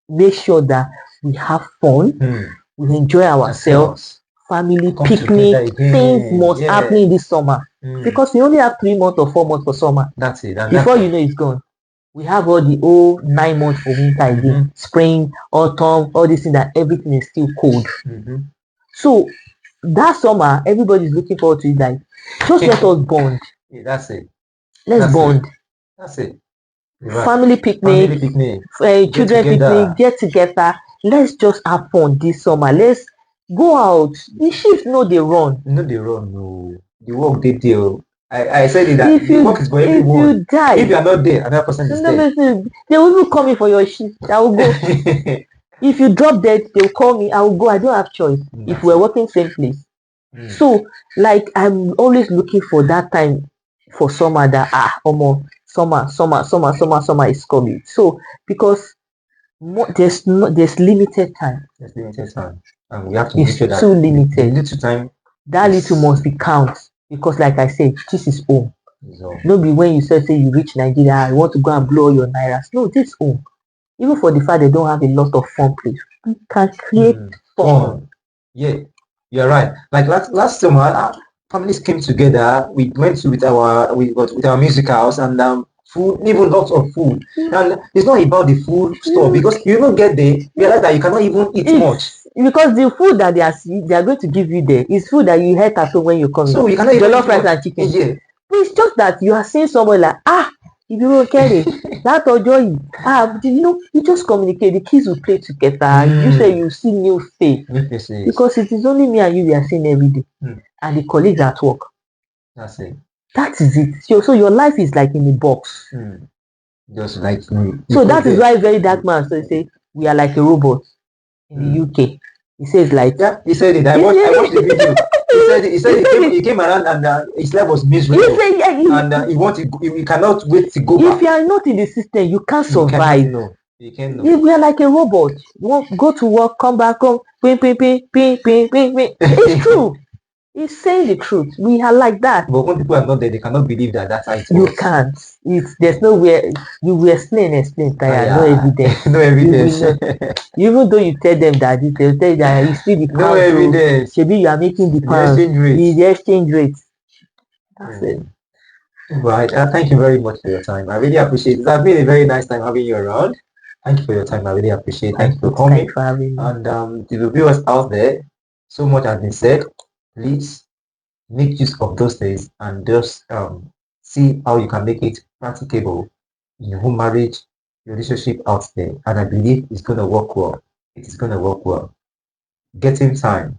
make sure that we have fun, we enjoy ourselves. Family picnic, things must happen in this summer because we only have 3 months or 4 months for summer. That's it. Before you know it's gone. We have all the 9 months for winter again, spring, autumn, all this thing that everything is still cold. So that summer, everybody's looking forward to it. Like, just let us bond. Yeah, that's it. Let's bond. That's it. Right. Family picnic, children picnic, get together. Let's just have fun this summer. Let's go out. The shift no dey run. No. The work dey there. I said it that the work is for everyone. If you die, if you are not there, another person is there. They will even call me for your shift. I will go. If you drop dead, they will call me. I will go. I don't have choice. If we're working same place. So, like, I'm always looking for that time for summer that summer is coming. So because there's limited time. There's limited time. And we have to make sure that too limited. Little time. That little must be count. Because like I said, this is home. No be when you say you reach Nigeria, I want to go and blow your nairas. No, this is home. Even for the fact they don't have a lot of fun place, we can create fun. Yeah, you're right. Like last summer, our families came together. We went with our music house and food, even lots of food. And it's not about the food store because you don't get there, realize that you cannot even eat much. Because the food that they are going to give you there is food that you had at home when you come. So you cannot even jollof rice and chicken. Yeah. But it's just that you are seeing someone like, if you don't get it, that joy. You just communicate. The kids will play together. You say you see new faces. Because it is only me and you we are seeing every day. And the colleagues at work. That's it. That is it. So your life is like in a box. Just like me. So that is why very dark man so say we are like a robot in the UK. He says like, Yeah, he said it. I watched the video. He said he came around and his life was miserable. He said, yeah, And he cannot wait to go if back. you are not in the system, you can't You cannot survive. know. You can't know. If we are like a robot, go to work, come back home, ping, ping, ping, ping, ping, ping, ping. It's true. He's saying the truth. We are like that. But when people are not there, they cannot believe that that's how it You works. can't. There's nowhere. You will explain, Taya. No evidence. No evidence. Even though you tell them that, they'll tell you that you see the pounds. No evidence. Maybe you are making the The pounds. exchange rate. The exchange rate. That's it. Right. Thank you very much for your time. I really appreciate it. It's been a very nice time having you around. Thank you for your time. I really appreciate it. Thank you for coming. Thanks for having me. And to the viewers out there, so much has been said. Please make use of those things and just see how you can make it practicable in your home marriage, your relationship out there. And I believe it's going to work well. It is going to work well. Getting time,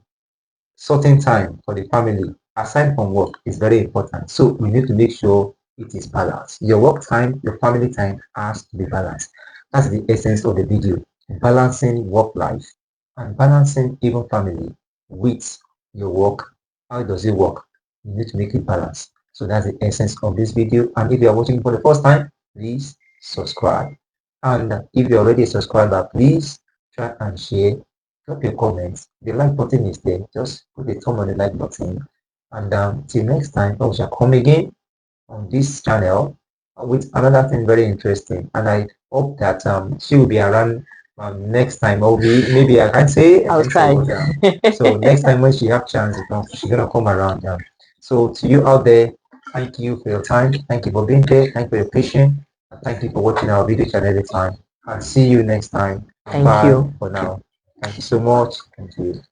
sorting time for the family aside from work is very important. So we need to make sure it is balanced. Your work time, your family time has to be balanced. That's the essence of the video. Balancing work life and balancing even family with your work. How does it work? You need to make it balanced. So that's the essence of this video. And if you are watching for the first time, please subscribe. And if you're already a subscriber, please try and share. Drop your comments. The like button is there. Just put a thumb on the like button. And till next time, we shall come again on this channel with another thing very interesting. And I hope that she will be around next time. Or maybe I can say. I'll try. So next time when she have chance, she's gonna come around. So to you out there, thank you for your time. Thank you for being there. Thank you for your patience. And thank you for watching our video channel every time. I'll see you next time. Thank Bye you. for now. Thank you so much. Thank you.